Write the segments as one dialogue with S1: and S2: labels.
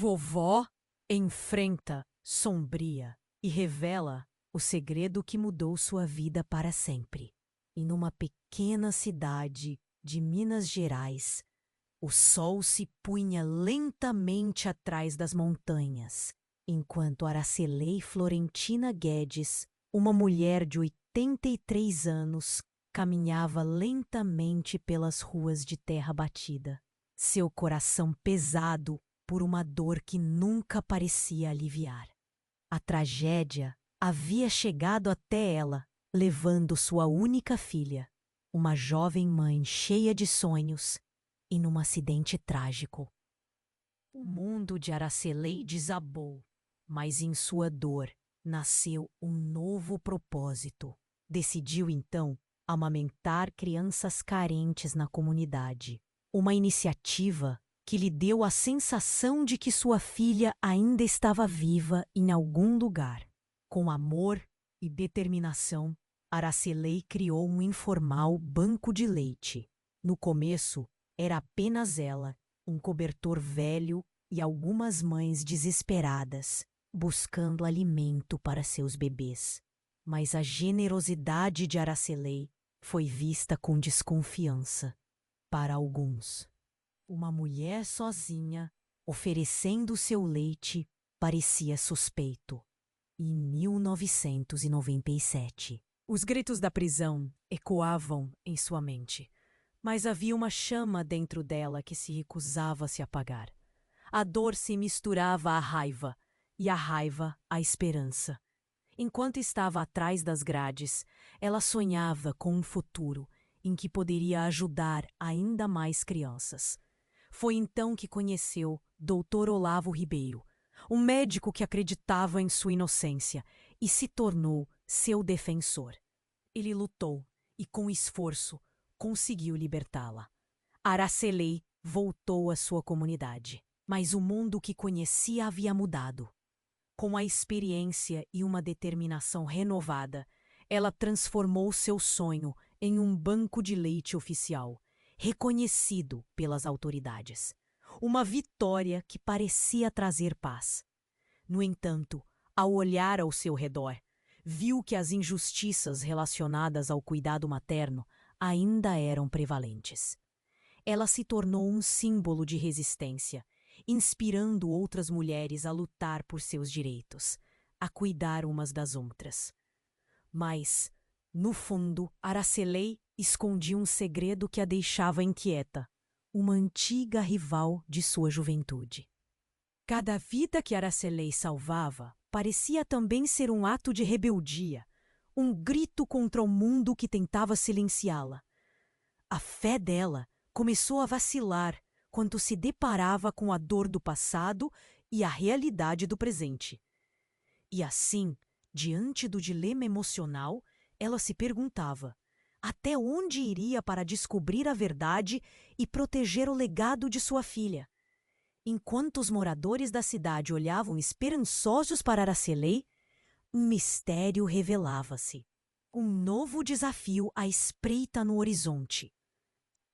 S1: Vovó enfrenta, sombria, e revela o segredo que mudou sua vida para sempre. E numa pequena cidade de Minas Gerais, o sol se punha lentamente atrás das montanhas, enquanto Aracelei Florentina Guedes, uma mulher de 83 anos, caminhava lentamente pelas ruas de terra batida, seu coração pesado por uma dor que nunca parecia aliviar. A tragédia havia chegado até ela, levando sua única filha, uma jovem mãe cheia de sonhos, e num acidente trágico. O mundo de Aracelei desabou, mas em sua dor nasceu um novo propósito. Decidiu então amamentar crianças carentes na comunidade. Uma iniciativa que lhe deu a sensação de que sua filha ainda estava viva em algum lugar. Com amor e determinação, Aracelei criou um informal banco de leite. No começo, era apenas ela, um cobertor velho e algumas mães desesperadas, buscando alimento para seus bebês. Mas a generosidade de Aracelei foi vista com desconfiança. Para alguns, uma mulher sozinha, oferecendo seu leite, parecia suspeito. Em 1997, os gritos da prisão ecoavam em sua mente. Mas havia uma chama dentro dela que se recusava a se apagar. A dor se misturava à raiva, e a raiva à esperança. Enquanto estava atrás das grades, ela sonhava com um futuro em que poderia ajudar ainda mais crianças. Foi então que conheceu Dr. Olavo Ribeiro, um médico que acreditava em sua inocência e se tornou seu defensor. Ele lutou e, com esforço, conseguiu libertá-la. Aracelei voltou à sua comunidade, mas o mundo que conhecia havia mudado. Com a experiência e uma determinação renovada, ela transformou seu sonho em um banco de leite oficial, reconhecido pelas autoridades. Uma vitória que parecia trazer paz. No entanto, ao olhar ao seu redor, viu que as injustiças relacionadas ao cuidado materno ainda eram prevalentes. Ela se tornou um símbolo de resistência, inspirando outras mulheres a lutar por seus direitos, a cuidar umas das outras. Mas, no fundo, Aracelei escondia um segredo que a deixava inquieta, uma antiga rival de sua juventude. Cada vida que Aracelei salvava parecia também ser um ato de rebeldia, um grito contra o mundo que tentava silenciá-la. A fé dela começou a vacilar quando se deparava com a dor do passado e a realidade do presente. E assim, diante do dilema emocional, ela se perguntava até onde iria para descobrir a verdade e proteger o legado de sua filha. Enquanto os moradores da cidade olhavam esperançosos para Aracelei, um mistério revelava-se. Um novo desafio à espreita no horizonte.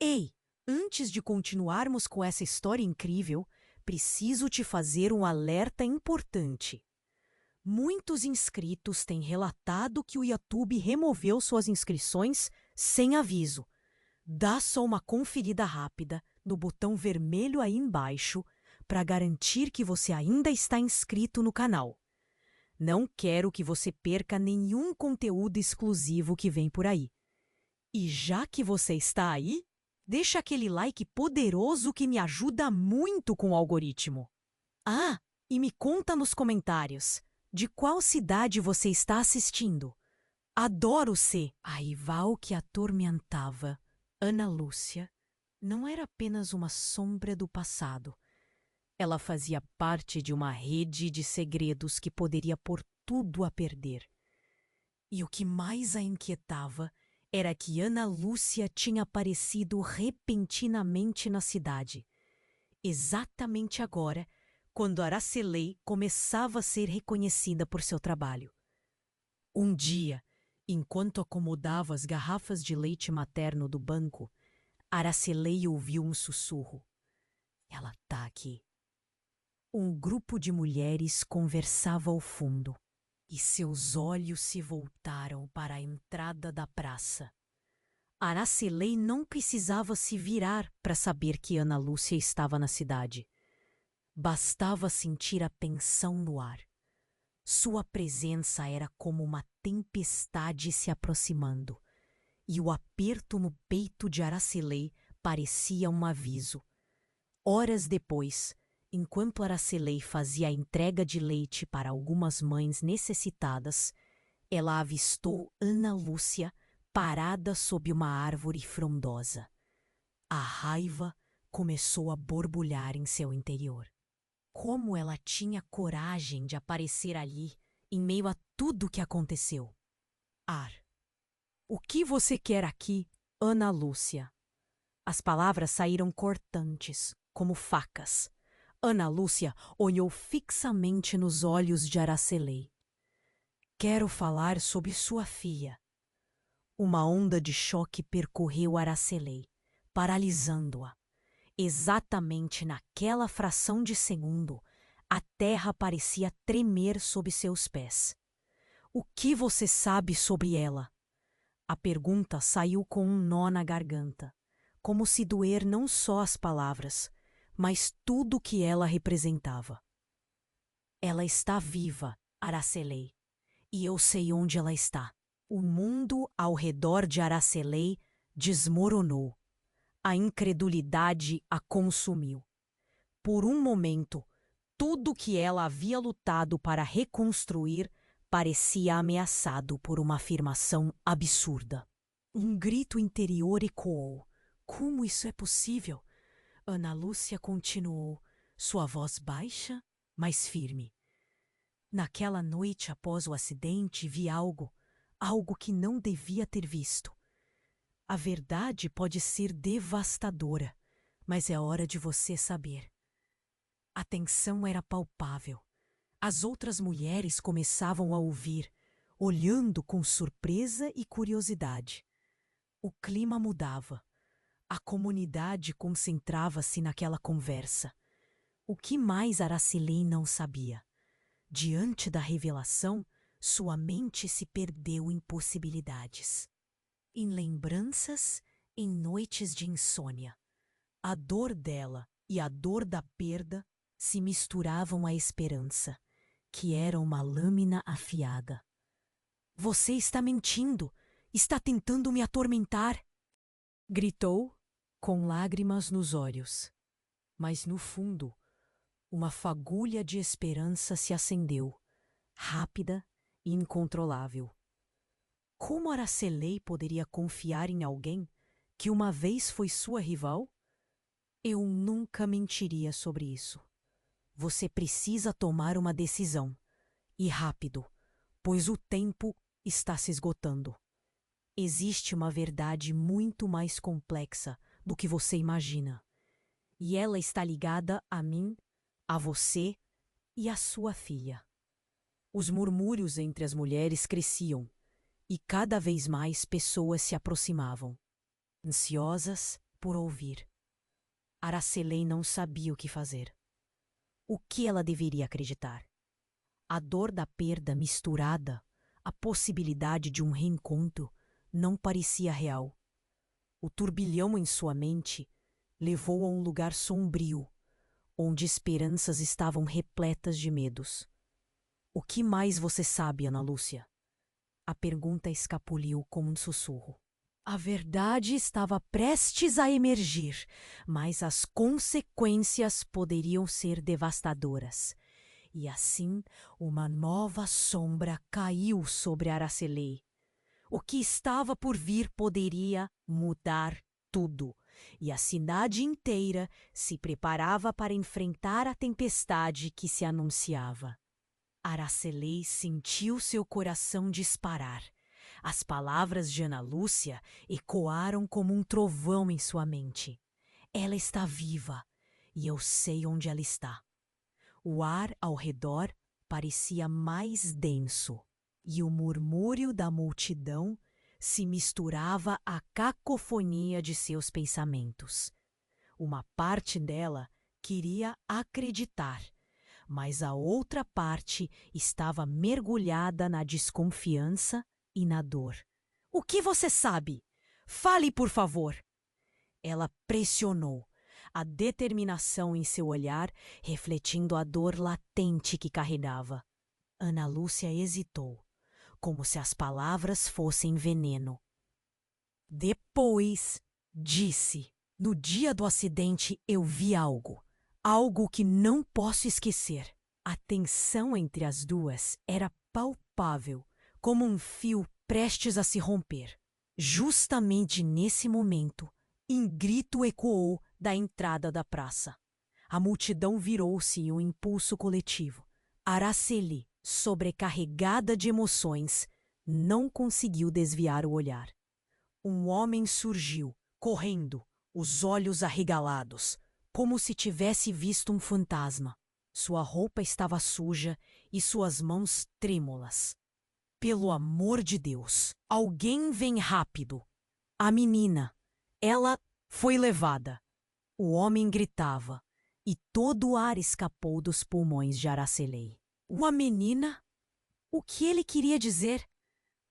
S1: Ei, antes de continuarmos com essa história incrível, preciso te fazer um alerta importante. Muitos inscritos têm relatado que o YouTube removeu suas inscrições sem aviso. Dá só uma conferida rápida no botão vermelho aí embaixo para garantir que você ainda está inscrito no canal. Não quero que você perca nenhum conteúdo exclusivo que vem por aí. E já que você está aí, deixa aquele like poderoso que me ajuda muito com o algoritmo. Ah, e me conta nos comentários de qual cidade você está assistindo. Adoro ser a rival que atormentava. Ana Lúcia não era apenas uma sombra do passado. Ela fazia parte de uma rede de segredos que poderia pôr tudo a perder. E o que mais a inquietava era que Ana Lúcia tinha aparecido repentinamente na cidade. Exatamente agora, quando Aracelei começava a ser reconhecida por seu trabalho. Um dia, enquanto acomodava as garrafas de leite materno do banco, Aracelei ouviu um sussurro. Ela tá aqui. Um grupo de mulheres conversava ao fundo, e seus olhos se voltaram para a entrada da praça. Aracelei não precisava se virar para saber que Ana Lúcia estava na cidade. Bastava sentir a tensão no ar. Sua presença era como uma tempestade se aproximando, e o aperto no peito de Aracelei parecia um aviso. Horas depois, enquanto Aracelei fazia a entrega de leite para algumas mães necessitadas, ela avistou Ana Lúcia parada sob uma árvore frondosa. A raiva começou a borbulhar em seu interior. Como ela tinha coragem de aparecer ali, em meio a tudo o que aconteceu? Ar. O que você quer aqui, Ana Lúcia? As palavras saíram cortantes, como facas. Ana Lúcia olhou fixamente nos olhos de Aracelei. Quero falar sobre sua filha. Uma onda de choque percorreu Aracelei, paralisando-a. Exatamente naquela fração de segundo, a terra parecia tremer sob seus pés. O que você sabe sobre ela? A pergunta saiu com um nó na garganta, como se doer não só as palavras, mas tudo o que ela representava. Ela está viva, Aracelei, e eu sei onde ela está. O mundo ao redor de Aracelei desmoronou. A incredulidade a consumiu. Por um momento, tudo que ela havia lutado para reconstruir parecia ameaçado por uma afirmação absurda. Um grito interior ecoou. Como isso é possível? Ana Lúcia continuou, sua voz baixa, mas firme. Naquela noite após o acidente vi algo que não devia ter visto. A verdade pode ser devastadora, mas é hora de você saber. A tensão era palpável. As outras mulheres começavam a ouvir, olhando com surpresa e curiosidade. O clima mudava. A comunidade concentrava-se naquela conversa. O que mais Aracelei não sabia? Diante da revelação, sua mente se perdeu em possibilidades. Em lembranças, em noites de insônia. A dor dela e a dor da perda se misturavam à esperança, que era uma lâmina afiada. Você está mentindo! Está tentando me atormentar! Gritou, com lágrimas nos olhos. Mas no fundo, uma fagulha de esperança se acendeu, rápida e incontrolável. Como Aracelei poderia confiar em alguém que uma vez foi sua rival? Eu nunca mentiria sobre isso. Você precisa tomar uma decisão, e rápido, pois o tempo está se esgotando. Existe uma verdade muito mais complexa do que você imagina, e ela está ligada a mim, a você e a sua filha. Os murmúrios entre as mulheres cresciam, e cada vez mais pessoas se aproximavam, ansiosas por ouvir. Aracelei não sabia o que fazer. O que ela deveria acreditar? A dor da perda misturada à possibilidade de um reencontro não parecia real. O turbilhão em sua mente levou a um lugar sombrio, onde esperanças estavam repletas de medos. O que mais você sabe, Ana Lúcia? A pergunta escapuliu como um sussurro. A verdade estava prestes a emergir, mas as consequências poderiam ser devastadoras. E assim, uma nova sombra caiu sobre Aracelei. O que estava por vir poderia mudar tudo, e a cidade inteira se preparava para enfrentar a tempestade que se anunciava. Aracelei sentiu seu coração disparar. As palavras de Ana Lúcia ecoaram como um trovão em sua mente. Ela está viva, e eu sei onde ela está. O ar ao redor parecia mais denso, e o murmúrio da multidão se misturava à cacofonia de seus pensamentos. Uma parte dela queria acreditar, mas a outra parte estava mergulhada na desconfiança e na dor. O que você sabe? Fale, por favor. Ela pressionou, a determinação em seu olhar refletindo a dor latente que carregava. Ana Lúcia hesitou, como se as palavras fossem veneno. Depois, disse: no dia do acidente eu vi algo. Algo que não posso esquecer. A tensão entre as duas era palpável, como um fio prestes a se romper. Justamente nesse momento, um grito ecoou da entrada da praça. A multidão virou-se em um impulso coletivo. Araceli, sobrecarregada de emoções, não conseguiu desviar o olhar. Um homem surgiu, correndo, os olhos arregalados, como se tivesse visto um fantasma. Sua roupa estava suja e suas mãos trêmulas. Pelo amor de Deus, alguém vem rápido. A menina, ela foi levada. O homem gritava, e todo o ar escapou dos pulmões de Araceli. Uma menina? O que ele queria dizer?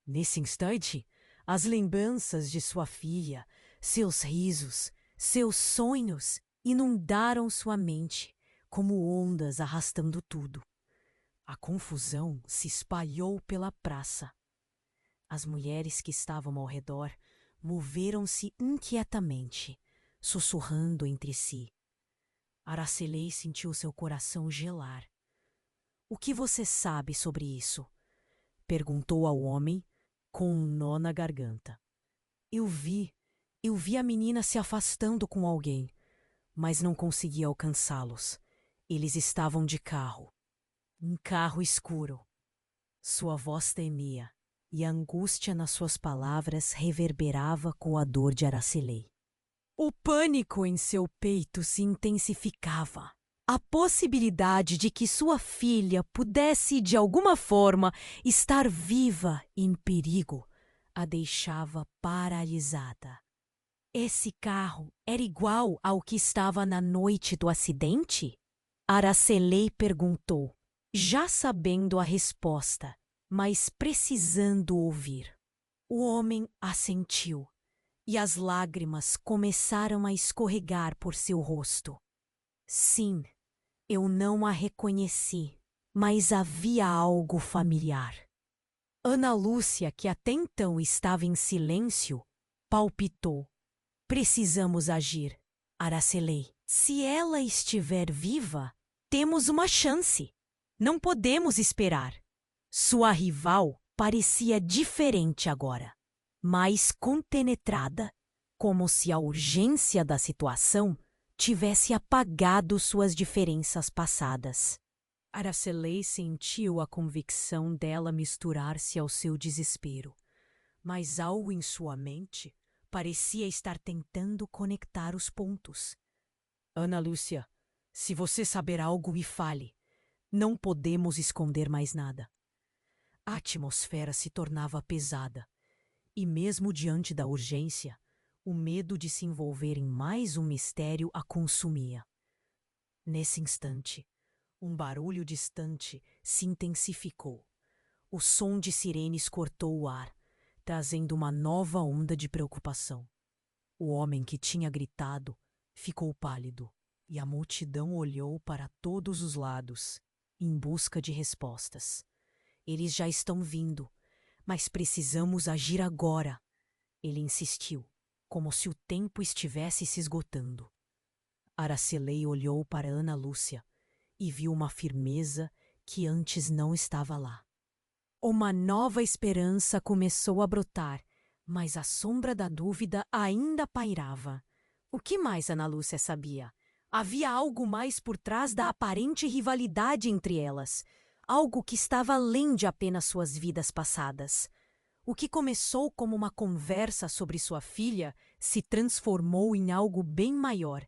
S1: Nesse instante, as lembranças de sua filha, seus risos, seus sonhos inundaram sua mente, como ondas arrastando tudo. A confusão se espalhou pela praça. As mulheres que estavam ao redor moveram-se inquietamente, sussurrando entre si. Araceli sentiu seu coração gelar. O que você sabe sobre isso? Perguntou ao homem, com um nó na garganta. Eu vi a menina se afastando com alguém, mas não consegui alcançá-los. Eles estavam de carro. Um carro escuro. Sua voz tremia, e a angústia nas suas palavras reverberava com a dor de Araceli. O pânico em seu peito se intensificava. A possibilidade de que sua filha pudesse, de alguma forma, estar viva em perigo a deixava paralisada. Esse carro era igual ao que estava na noite do acidente? Araceli perguntou, já sabendo a resposta, mas precisando ouvir. O homem assentiu, e as lágrimas começaram a escorregar por seu rosto. Sim, eu não a reconheci, mas havia algo familiar. Ana Lúcia, que até então estava em silêncio, palpitou. Precisamos agir, Araceli. Se ela estiver viva, temos uma chance. Não podemos esperar. Sua rival parecia diferente agora, mais compenetrada, como se a urgência da situação tivesse apagado suas diferenças passadas. Araceli sentiu a convicção dela misturar-se ao seu desespero, mas algo em sua mente parecia estar tentando conectar os pontos. Ana Lúcia, se você saber algo, me fale. Não podemos esconder mais nada. A atmosfera se tornava pesada, e mesmo diante da urgência, o medo de se envolver em mais um mistério a consumia. Nesse instante, um barulho distante se intensificou. O som de sirenes cortou o ar, trazendo uma nova onda de preocupação. O homem que tinha gritado ficou pálido, e a multidão olhou para todos os lados, em busca de respostas. Eles já estão vindo, mas precisamos agir agora, ele insistiu, como se o tempo estivesse se esgotando. Araceli olhou para Ana Lúcia e viu uma firmeza que antes não estava lá. Uma nova esperança começou a brotar, mas a sombra da dúvida ainda pairava. O que mais Ana Lúcia sabia? Havia algo mais por trás da aparente rivalidade entre elas, algo que estava além de apenas suas vidas passadas. O que começou como uma conversa sobre sua filha se transformou em algo bem maior,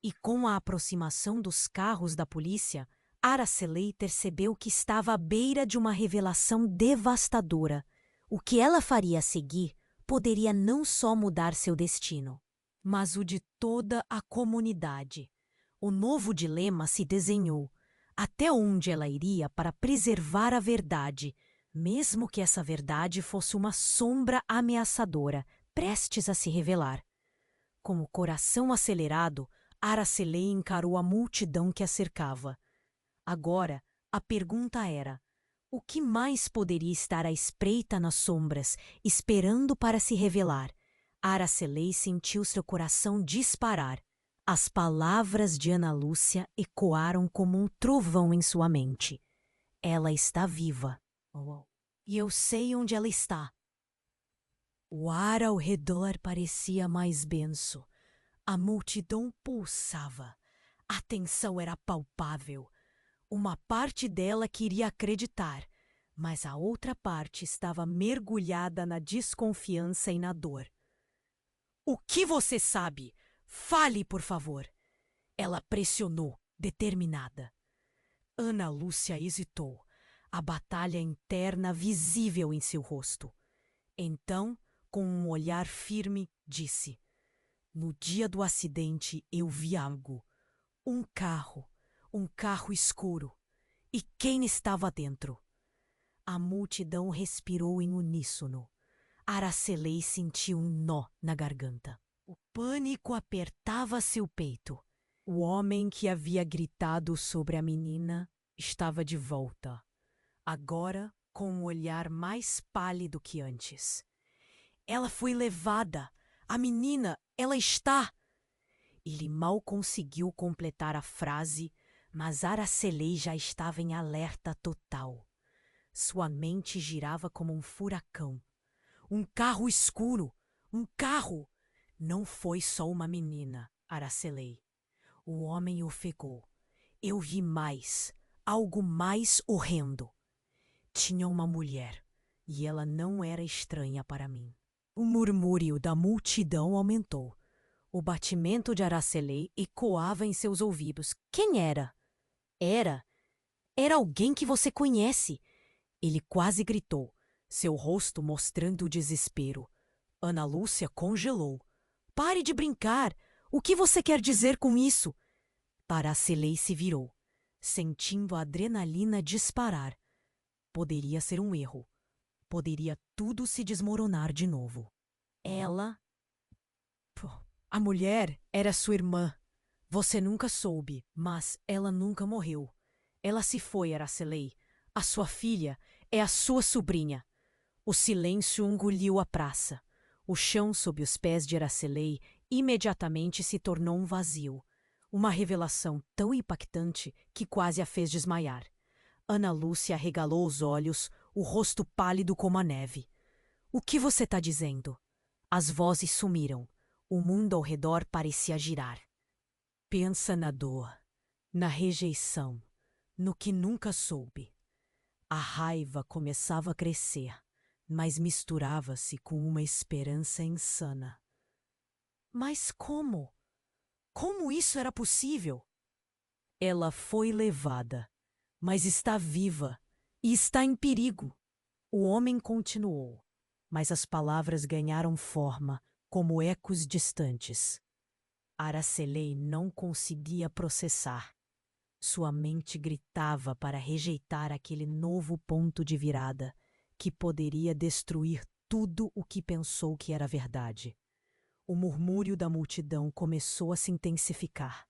S1: e com a aproximação dos carros da polícia, Araceli percebeu que estava à beira de uma revelação devastadora. O que ela faria a seguir poderia não só mudar seu destino, mas o de toda a comunidade. O novo dilema se desenhou. Até onde ela iria para preservar a verdade, mesmo que essa verdade fosse uma sombra ameaçadora, prestes a se revelar. Com o coração acelerado, Aracelei encarou a multidão que a cercava. Agora, a pergunta era: o que mais poderia estar à espreita nas sombras, esperando para se revelar? Aracelei sentiu seu coração disparar. As palavras de Ana Lúcia ecoaram como um trovão em sua mente. Ela está viva. E eu sei onde ela está. O ar ao redor parecia mais denso. A multidão pulsava. A tensão era palpável. Uma parte dela queria acreditar, mas a outra parte estava mergulhada na desconfiança e na dor. O que você sabe? Fale, por favor. Ela pressionou, determinada. Ana Lúcia hesitou, a batalha interna visível em seu rosto. Então, com um olhar firme, disse: no dia do acidente eu vi algo. Um carro escuro. E quem estava dentro? A multidão respirou em uníssono. Aracelei sentiu um nó na garganta. O pânico apertava seu peito. O homem que havia gritado sobre a menina estava de volta, agora com um olhar mais pálido que antes. Ela foi levada. A menina, ela está... Ele mal conseguiu completar a frase, mas Aracelei já estava em alerta total. Sua mente girava como um furacão. Um carro escuro! Um carro! Não foi só uma menina, Aracelei. O homem ofegou. Eu vi mais, algo mais horrendo. Tinha uma mulher, e ela não era estranha para mim. O murmúrio da multidão aumentou. O batimento de Aracelei ecoava em seus ouvidos. Quem era? Era alguém que você conhece. Ele quase gritou, seu rosto mostrando o desespero. Ana Lúcia congelou. Pare de brincar! O que você quer dizer com isso? Aracelei se virou, sentindo a adrenalina disparar. Poderia ser um erro. Poderia tudo se desmoronar de novo. Ela... A mulher era sua irmã. Você nunca soube, mas ela nunca morreu. Ela se foi, Aracelei. A sua filha é a sua sobrinha. O silêncio engoliu a praça. O chão sob os pés de Aracelei imediatamente se tornou um vazio. Uma revelação tão impactante que quase a fez desmaiar. Ana Lúcia arregalou os olhos, o rosto pálido como a neve. O que você está dizendo? As vozes sumiram. O mundo ao redor parecia girar. Pensa na dor, na rejeição, no que nunca soube. A raiva começava a crescer, mas misturava-se com uma esperança insana. Mas como? Como isso era possível? Ela foi levada, mas está viva e está em perigo. O homem continuou, mas as palavras ganharam forma como ecos distantes. Aracelei não conseguia processar. Sua mente gritava para rejeitar aquele novo ponto de virada que poderia destruir tudo o que pensou que era verdade. O murmúrio da multidão começou a se intensificar.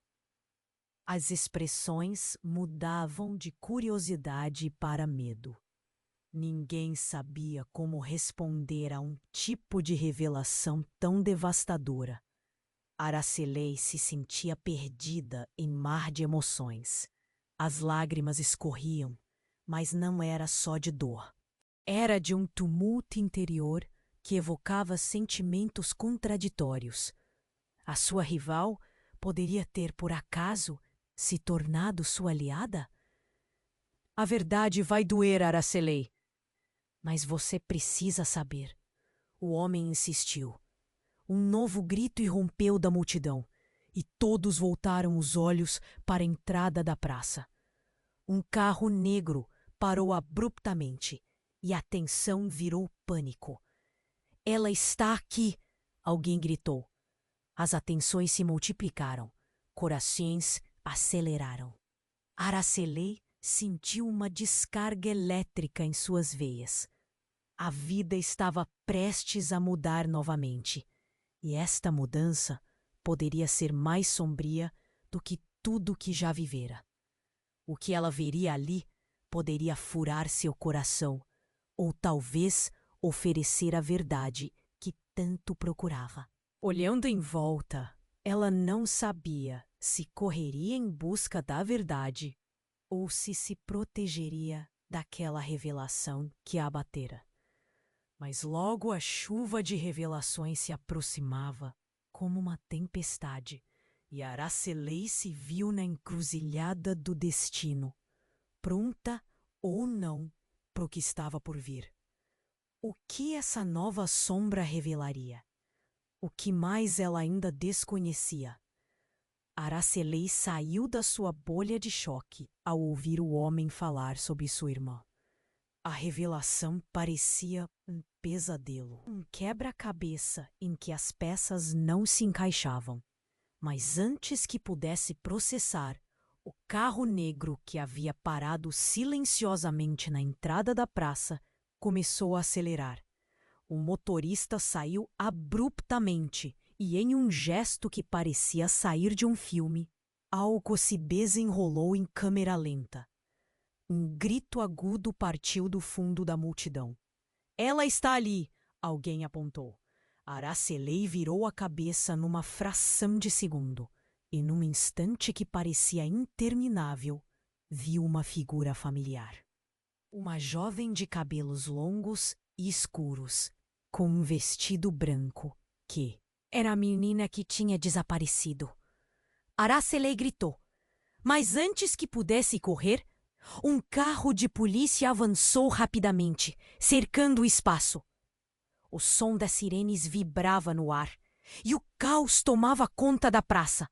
S1: As expressões mudavam de curiosidade para medo. Ninguém sabia como responder a um tipo de revelação tão devastadora. Aracelei se sentia perdida em mar de emoções. As lágrimas escorriam, mas não era só de dor. Era de um tumulto interior que evocava sentimentos contraditórios. A sua rival poderia ter, por acaso, se tornado sua aliada? A verdade vai doer, Aracelei. Mas você precisa saber. O homem insistiu. Um novo grito irrompeu da multidão, e todos voltaram os olhos para a entrada da praça. Um carro negro parou abruptamente, e a tensão virou pânico. Ela está aqui! Alguém gritou. As atenções se multiplicaram. Corações aceleraram. Aracelei sentiu uma descarga elétrica em suas veias. A vida estava prestes a mudar novamente, e esta mudança poderia ser mais sombria do que tudo que já vivera. O que ela veria ali poderia furar seu coração, ou talvez oferecer a verdade que tanto procurava. Olhando em volta, ela não sabia se correria em busca da verdade ou se protegeria daquela revelação que a abatera. Mas logo a chuva de revelações se aproximava como uma tempestade, e Aracelei se viu na encruzilhada do destino, pronta ou não para o que estava por vir. O que essa nova sombra revelaria? O que mais ela ainda desconhecia? Aracelei saiu da sua bolha de choque ao ouvir o homem falar sobre sua irmã. A revelação parecia um pesadelo, um quebra-cabeça em que as peças não se encaixavam. Mas antes que pudesse processar, o carro negro que havia parado silenciosamente na entrada da praça começou a acelerar. O motorista saiu abruptamente e, em um gesto que parecia sair de um filme, algo se desenrolou em câmera lenta. Um grito agudo partiu do fundo da multidão. "Ela está ali!" alguém apontou. Aracelei virou a cabeça numa fração de segundo e, num instante que parecia interminável, viu uma figura familiar. Uma jovem de cabelos longos e escuros, com um vestido branco, que era a menina que tinha desaparecido. Aracelei gritou, mas antes que pudesse correr, um carro de polícia avançou rapidamente, cercando o espaço. O som das sirenes vibrava no ar, e o caos tomava conta da praça.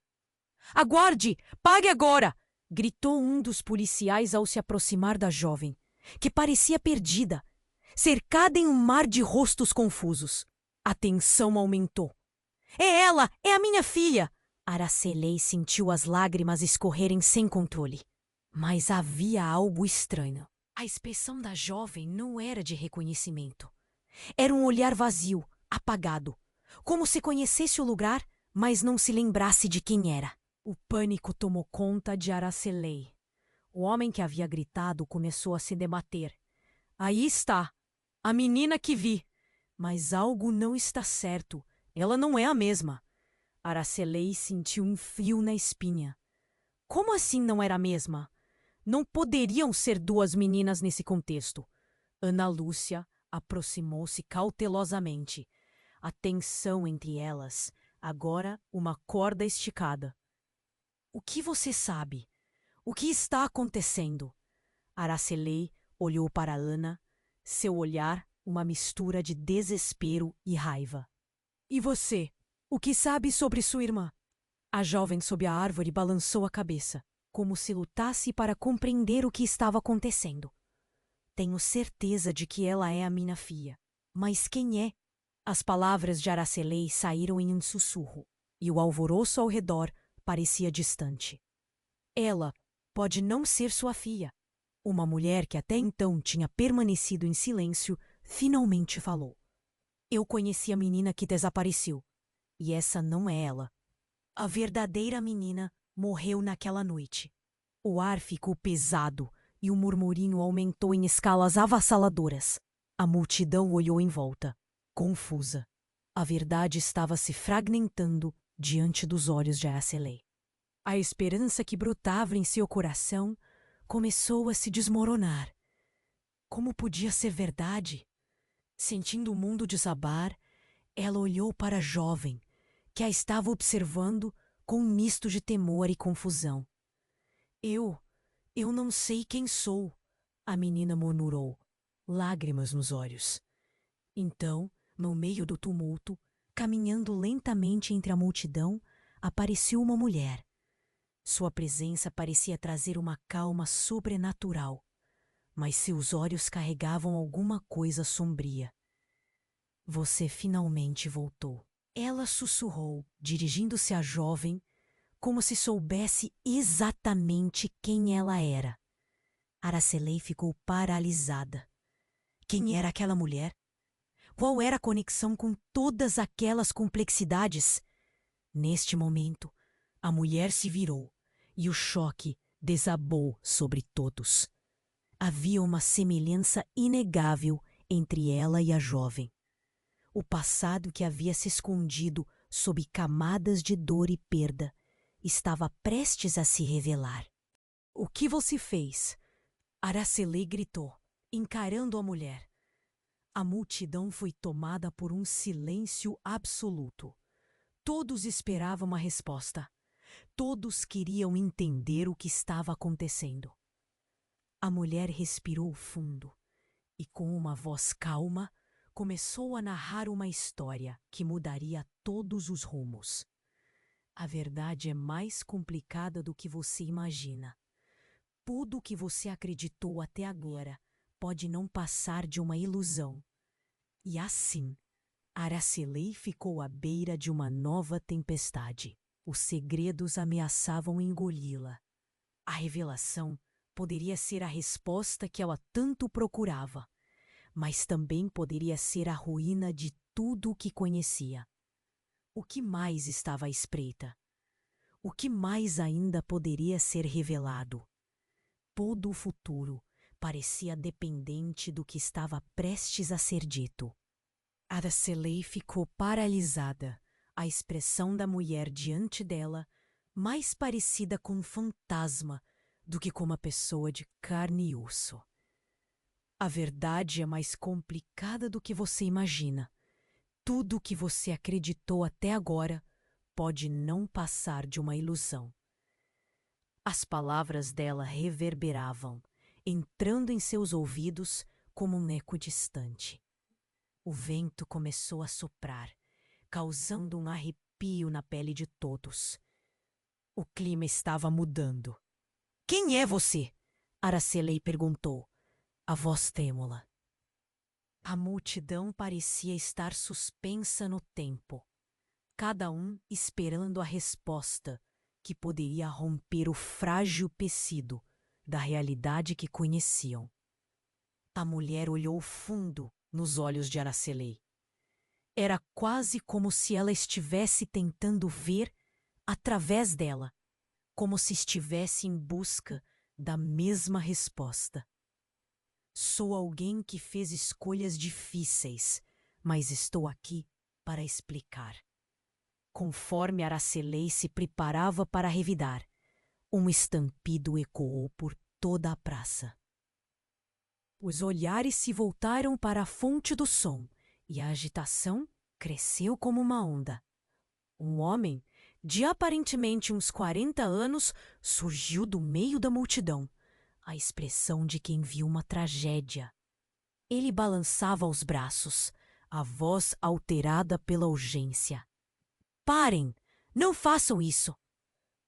S1: "Aguarde! Pague agora!" gritou um dos policiais ao se aproximar da jovem, que parecia perdida, cercada em um mar de rostos confusos. A tensão aumentou. "É ela! É a minha filha!" Aracelei sentiu as lágrimas escorrerem sem controle. Mas havia algo estranho. A expressão da jovem não era de reconhecimento. Era um olhar vazio, apagado, como se conhecesse o lugar, mas não se lembrasse de quem era. O pânico tomou conta de Aracelei. O homem que havia gritado começou a se debater. "Aí está! A menina que vi! Mas algo não está certo. Ela não é a mesma." Aracelei sentiu um frio na espinha. Como assim não era a mesma? Não poderiam ser duas meninas nesse contexto. Ana Lúcia aproximou-se cautelosamente. A tensão entre elas, agora uma corda esticada. "O que você sabe? O que está acontecendo?" Aracelei olhou para Ana, seu olhar uma mistura de desespero e raiva. "E você? O que sabe sobre sua irmã?" A jovem sob a árvore balançou a cabeça, como se lutasse para compreender o que estava acontecendo. "Tenho certeza de que ela é a minha filha. Mas quem é?" As palavras de Aracelei saíram em um sussurro, e o alvoroço ao redor parecia distante. "Ela pode não ser sua filha." Uma mulher que até então tinha permanecido em silêncio finalmente falou. "Eu conheci a menina que desapareceu, e essa não é ela. A verdadeira menina morreu naquela noite." O ar ficou pesado e o murmurinho aumentou em escalas avassaladoras. A multidão olhou em volta, confusa. A verdade estava se fragmentando diante dos olhos de Aracelei. A esperança que brotava em seu coração começou a se desmoronar. Como podia ser verdade? Sentindo o mundo desabar, ela olhou para a jovem, que a estava observando com um misto de temor e confusão. Eu não sei quem sou," a menina murmurou, lágrimas nos olhos. Então, no meio do tumulto, caminhando lentamente entre a multidão, apareceu uma mulher. Sua presença parecia trazer uma calma sobrenatural, mas seus olhos carregavam alguma coisa sombria. "Você finalmente voltou." Ela sussurrou, dirigindo-se à jovem, como se soubesse exatamente quem ela era. Aracelei ficou paralisada. Quem era aquela mulher? Qual era a conexão com todas aquelas complexidades? Neste momento, a mulher se virou e o choque desabou sobre todos. Havia uma semelhança inegável entre ela e a jovem. O passado que havia se escondido sob camadas de dor e perda estava prestes a se revelar. "O que você fez?" Aracelei gritou, encarando a mulher. A multidão foi tomada por um silêncio absoluto. Todos esperavam uma resposta. Todos queriam entender o que estava acontecendo. A mulher respirou fundo e, com uma voz calma, começou a narrar uma história que mudaria todos os rumos. A verdade é mais complicada do que você imagina. Tudo o que você acreditou até agora pode não passar de uma ilusão. E assim, Aracelei ficou à beira de uma nova tempestade. Os segredos ameaçavam engoli-la. A revelação poderia ser a resposta que ela tanto procurava, mas também poderia ser a ruína de tudo o que conhecia. O que mais estava à espreita? O que mais ainda poderia ser revelado? Todo o futuro parecia dependente do que estava prestes a ser dito. Aracelei ficou paralisada. A expressão da mulher diante dela, mais parecida com um fantasma do que com uma pessoa de carne e osso. A verdade é mais complicada do que você imagina. Tudo o que você acreditou até agora pode não passar de uma ilusão. As palavras dela reverberavam, entrando em seus ouvidos como um eco distante. O vento começou a soprar, causando um arrepio na pele de todos. O clima estava mudando. "Quem é você?" Aracelei perguntou, a voz trêmula. A multidão parecia estar suspensa no tempo, cada um esperando a resposta que poderia romper o frágil tecido da realidade que conheciam. A mulher olhou fundo nos olhos de Aracelei. Era quase como se ela estivesse tentando ver através dela, como se estivesse em busca da mesma resposta. "Sou alguém que fez escolhas difíceis, mas estou aqui para explicar." Conforme Aracelei se preparava para revidar, um estampido ecoou por toda a praça. Os olhares se voltaram para a fonte do som e a agitação cresceu como uma onda. Um homem, de aparentemente uns 40 anos, surgiu do meio da multidão, a expressão de quem viu uma tragédia. Ele balançava os braços, a voz alterada pela urgência. "Parem! Não façam isso!"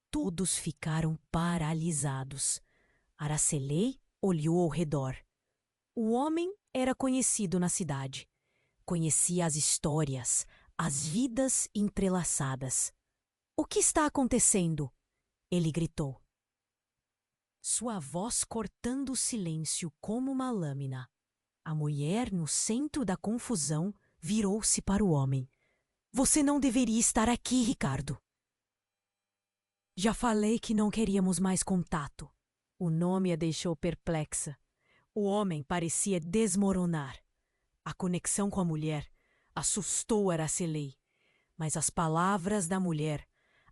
S1: Todos ficaram paralisados. Aracelei olhou ao redor. O homem era conhecido na cidade. Conhecia as histórias, as vidas entrelaçadas. "O que está acontecendo?" ele gritou. Sua voz cortando o silêncio como uma lâmina. A mulher, no centro da confusão, virou-se para o homem. "Você não deveria estar aqui, Ricardo." "Já falei que não queríamos mais contato." O nome a deixou perplexa. O homem parecia desmoronar. A conexão com a mulher assustou Aracelei, mas as palavras da mulher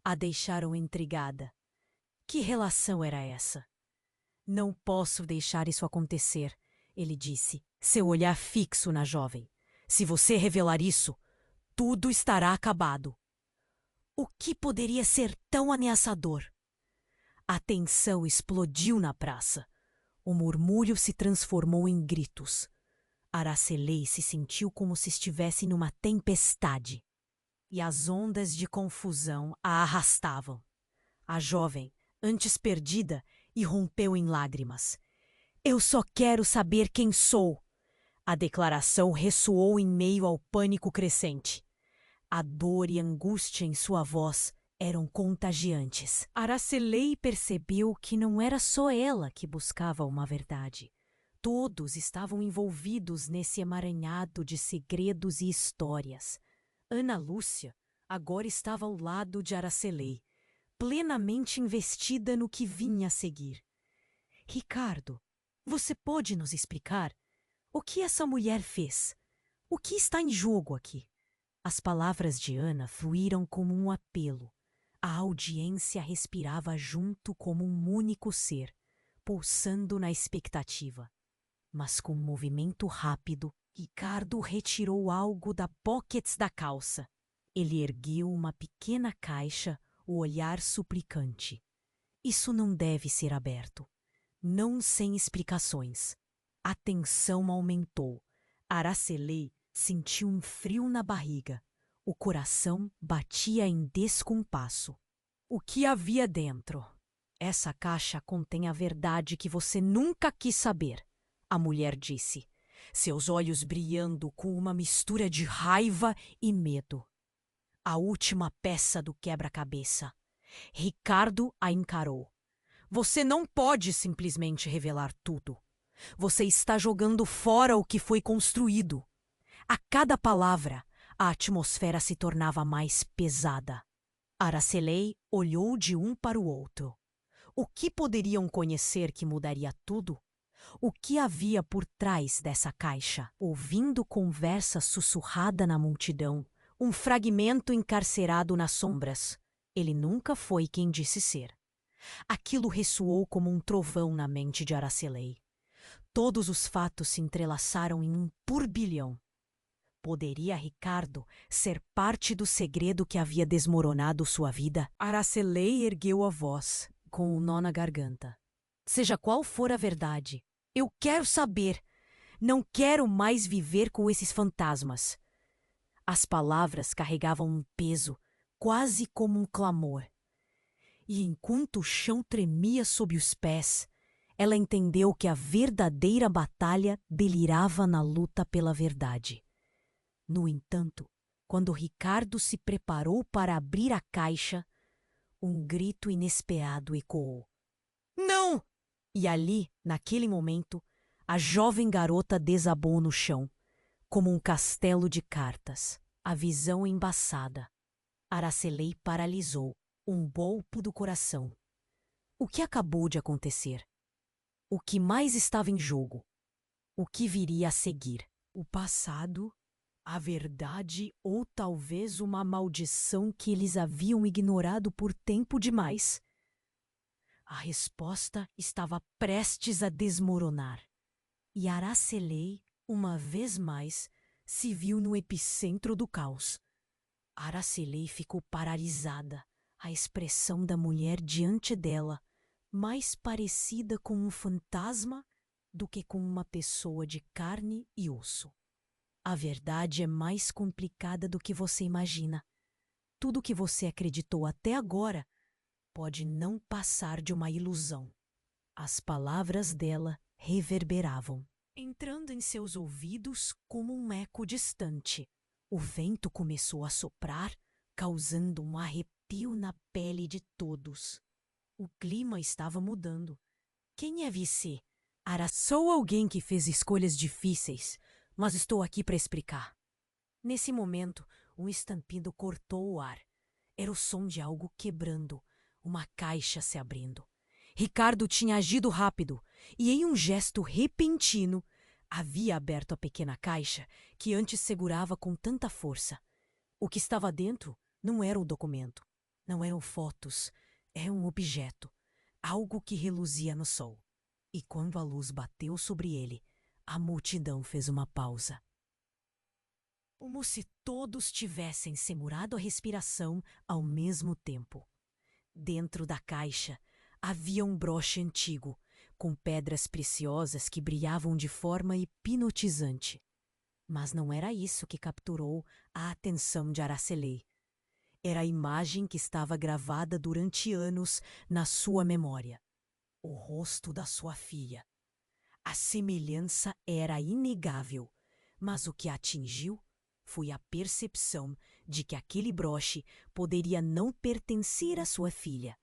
S1: a deixaram intrigada. Que relação era essa? "Não posso deixar isso acontecer", ele disse, seu olhar fixo na jovem. "Se você revelar isso, tudo estará acabado." O que poderia ser tão ameaçador? A tensão explodiu na praça. O murmúrio se transformou em gritos. Aracelei se sentiu como se estivesse numa tempestade. E as ondas de confusão a arrastavam. A jovem, antes perdida, irrompeu em lágrimas. "Eu só quero saber quem sou." A declaração ressoou em meio ao pânico crescente. A dor e angústia em sua voz eram contagiantes. Aracelei percebeu que não era só ela que buscava uma verdade. Todos estavam envolvidos nesse emaranhado de segredos e histórias. Ana Lúcia agora estava ao lado de Aracelei, plenamente investida no que vinha a seguir. Ricardo, você pode nos explicar o que essa mulher fez? O que está em jogo aqui? As palavras de Ana fluíram como um apelo. A audiência respirava junto como um único ser, pulsando na expectativa. Mas com um movimento rápido, Ricardo retirou algo da pockets da calça. Ele ergueu uma pequena caixa, o olhar suplicante. Isso não deve ser aberto. Não sem explicações. A tensão aumentou. Aracelei sentiu um frio na barriga. O coração batia em descompasso. O que havia dentro? Essa caixa contém a verdade que você nunca quis saber, a mulher disse, seus olhos brilhando com uma mistura de raiva e medo. A última peça do quebra-cabeça. Ricardo a encarou. Você não pode simplesmente revelar tudo. Você está jogando fora o que foi construído. A cada palavra, a atmosfera se tornava mais pesada. Aracelei olhou de um para o outro. O que poderiam conhecer que mudaria tudo? O que havia por trás dessa caixa? Ouvindo conversa sussurrada na multidão, um fragmento encarcerado nas sombras. Ele nunca foi quem disse ser. Aquilo ressoou como um trovão na mente de Aracelei. Todos os fatos se entrelaçaram em um turbilhão. Poderia Ricardo ser parte do segredo que havia desmoronado sua vida? Aracelei ergueu a voz, com um nó na garganta. Seja qual for a verdade, eu quero saber. Não quero mais viver com esses fantasmas. As palavras carregavam um peso, quase como um clamor. E enquanto o chão tremia sob os pés, ela entendeu que a verdadeira batalha delirava na luta pela verdade. No entanto, quando Ricardo se preparou para abrir a caixa, um grito inesperado ecoou. Não! E ali, naquele momento, a jovem garota desabou no chão, como um castelo de cartas, a visão embaçada. Aracelei paralisou, um golpe do coração. O que acabou de acontecer? O que mais estava em jogo? O que viria a seguir? O passado? A verdade ou talvez uma maldição que eles haviam ignorado por tempo demais? A resposta estava prestes a desmoronar. E Aracelei, uma vez mais, se viu no epicentro do caos. Aracelei ficou paralisada, a expressão da mulher diante dela, mais parecida com um fantasma do que com uma pessoa de carne e osso. A verdade é mais complicada do que você imagina. Tudo o que você acreditou até agora pode não passar de uma ilusão. As palavras dela reverberavam, entrando em seus ouvidos como um eco distante. O vento começou a soprar, causando um arrepio na pele de todos. O clima estava mudando. Quem é você? Sou alguém que fez escolhas difíceis, mas estou aqui para explicar. Nesse momento, um estampido cortou o ar. Era o som de algo quebrando, uma caixa se abrindo. Ricardo tinha agido rápido e, em um gesto repentino, havia aberto a pequena caixa que antes segurava com tanta força. O que estava dentro não era um documento, não eram fotos, era um objeto, algo que reluzia no sol. E quando a luz bateu sobre ele, a multidão fez uma pausa. Como se todos tivessem segurado a respiração ao mesmo tempo. Dentro da caixa havia um broche antigo, com pedras preciosas que brilhavam de forma hipnotizante. Mas não era isso que capturou a atenção de Aracelei. Era a imagem que estava gravada durante anos na sua memória. O rosto da sua filha. A semelhança era inegável, mas o que a atingiu foi a percepção de que aquele broche poderia não pertencer à sua filha,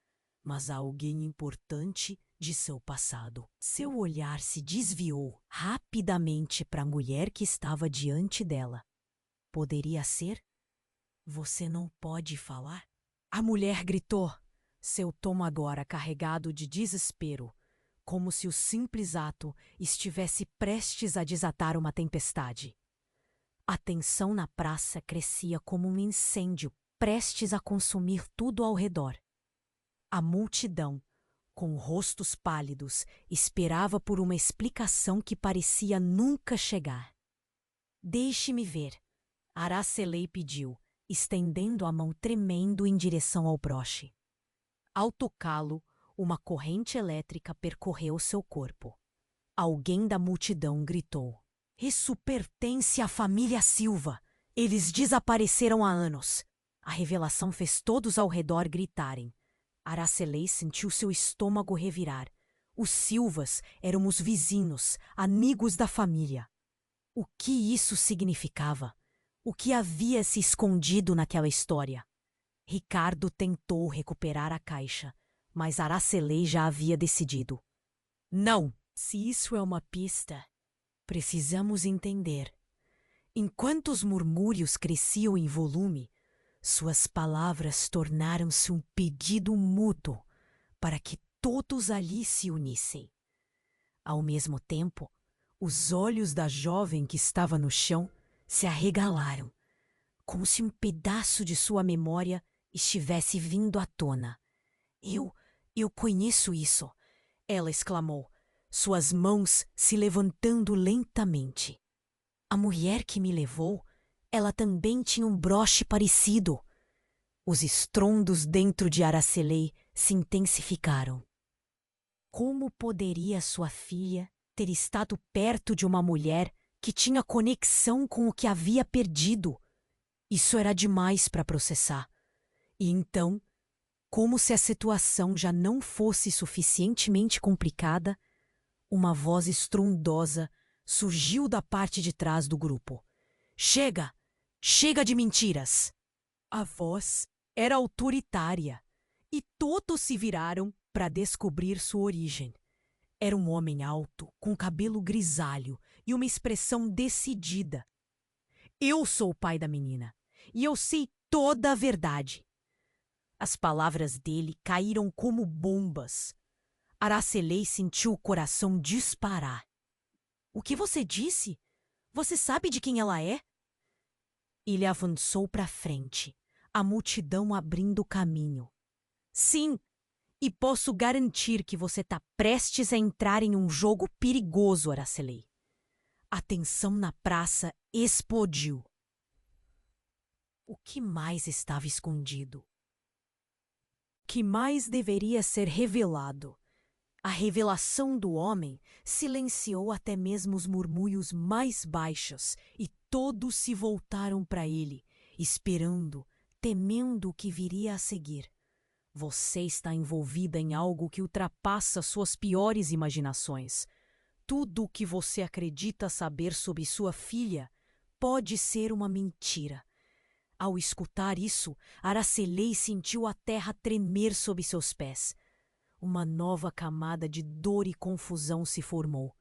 S1: mas a alguém importante de seu passado. Seu olhar se desviou rapidamente para a mulher que estava diante dela. Poderia ser? Você não pode falar? A mulher gritou, seu tom agora carregado de desespero, como se o simples ato estivesse prestes a desatar uma tempestade. A tensão na praça crescia como um incêndio prestes a consumir tudo ao redor. A multidão, com rostos pálidos, esperava por uma explicação que parecia nunca chegar. Deixe-me ver, Aracelei pediu, estendendo a mão tremendo em direção ao broche. Ao tocá-lo, uma corrente elétrica percorreu seu corpo. Alguém da multidão gritou: "Isso pertence à família Silva! Eles desapareceram há anos!" A revelação fez todos ao redor gritarem. Aracelei sentiu seu estômago revirar. Os Silvas eram os vizinhos, amigos da família. O que isso significava? O que havia se escondido naquela história? Ricardo tentou recuperar a caixa, mas Aracelei já havia decidido. Não! Se isso é uma pista, precisamos entender. Enquanto os murmúrios cresciam em volume, suas palavras tornaram-se um pedido mútuo para que todos ali se unissem. Ao mesmo tempo, os olhos da jovem que estava no chão se arregalaram, como se um pedaço de sua memória estivesse vindo à tona. Eu conheço isso, ela exclamou, suas mãos se levantando lentamente. A mulher que me levou, ela também tinha um broche parecido. Os estrondos dentro de Aracelei se intensificaram. Como poderia sua filha ter estado perto de uma mulher que tinha conexão com o que havia perdido? Isso era demais para processar. E então, como se a situação já não fosse suficientemente complicada, uma voz estrondosa surgiu da parte de trás do grupo. Chega! Chega de mentiras! A voz era autoritária e todos se viraram para descobrir sua origem. Era um homem alto, com cabelo grisalho e uma expressão decidida. Eu sou o pai da menina e eu sei toda a verdade. As palavras dele caíram como bombas. Aracelei sentiu o coração disparar. O que você disse? Você sabe de quem ela é? Ele avançou para frente, a multidão abrindo caminho. Sim, e posso garantir que você está prestes a entrar em um jogo perigoso, Aracelei. A tensão na praça explodiu. O que mais estava escondido? O que mais deveria ser revelado? A revelação do homem silenciou até mesmo os murmúrios mais baixos e todos se voltaram para ele, esperando, temendo o que viria a seguir. Você está envolvida em algo que ultrapassa suas piores imaginações. Tudo o que você acredita saber sobre sua filha pode ser uma mentira. Ao escutar isso, Aracelei sentiu a terra tremer sob seus pés. Uma nova camada de dor e confusão se formou.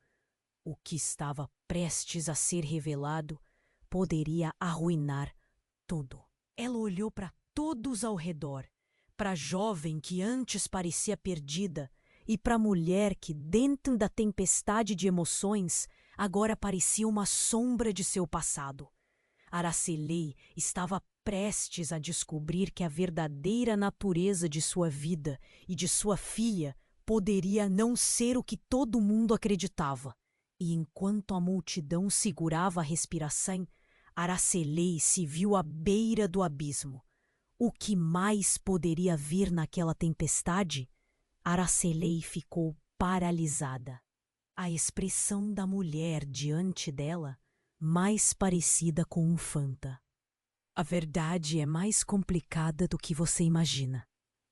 S1: O que estava prestes a ser revelado poderia arruinar tudo. Ela olhou para todos ao redor, para a jovem que antes parecia perdida e para a mulher que, dentro da tempestade de emoções, agora parecia uma sombra de seu passado. Aracelei estava prestes a descobrir que a verdadeira natureza de sua vida e de sua filha poderia não ser o que todo mundo acreditava. E enquanto a multidão segurava a respiração, Aracelei se viu à beira do abismo. O que mais poderia vir naquela tempestade? Aracelei ficou paralisada. A expressão da mulher diante dela mais parecida com um fanta. A verdade é mais complicada do que você imagina.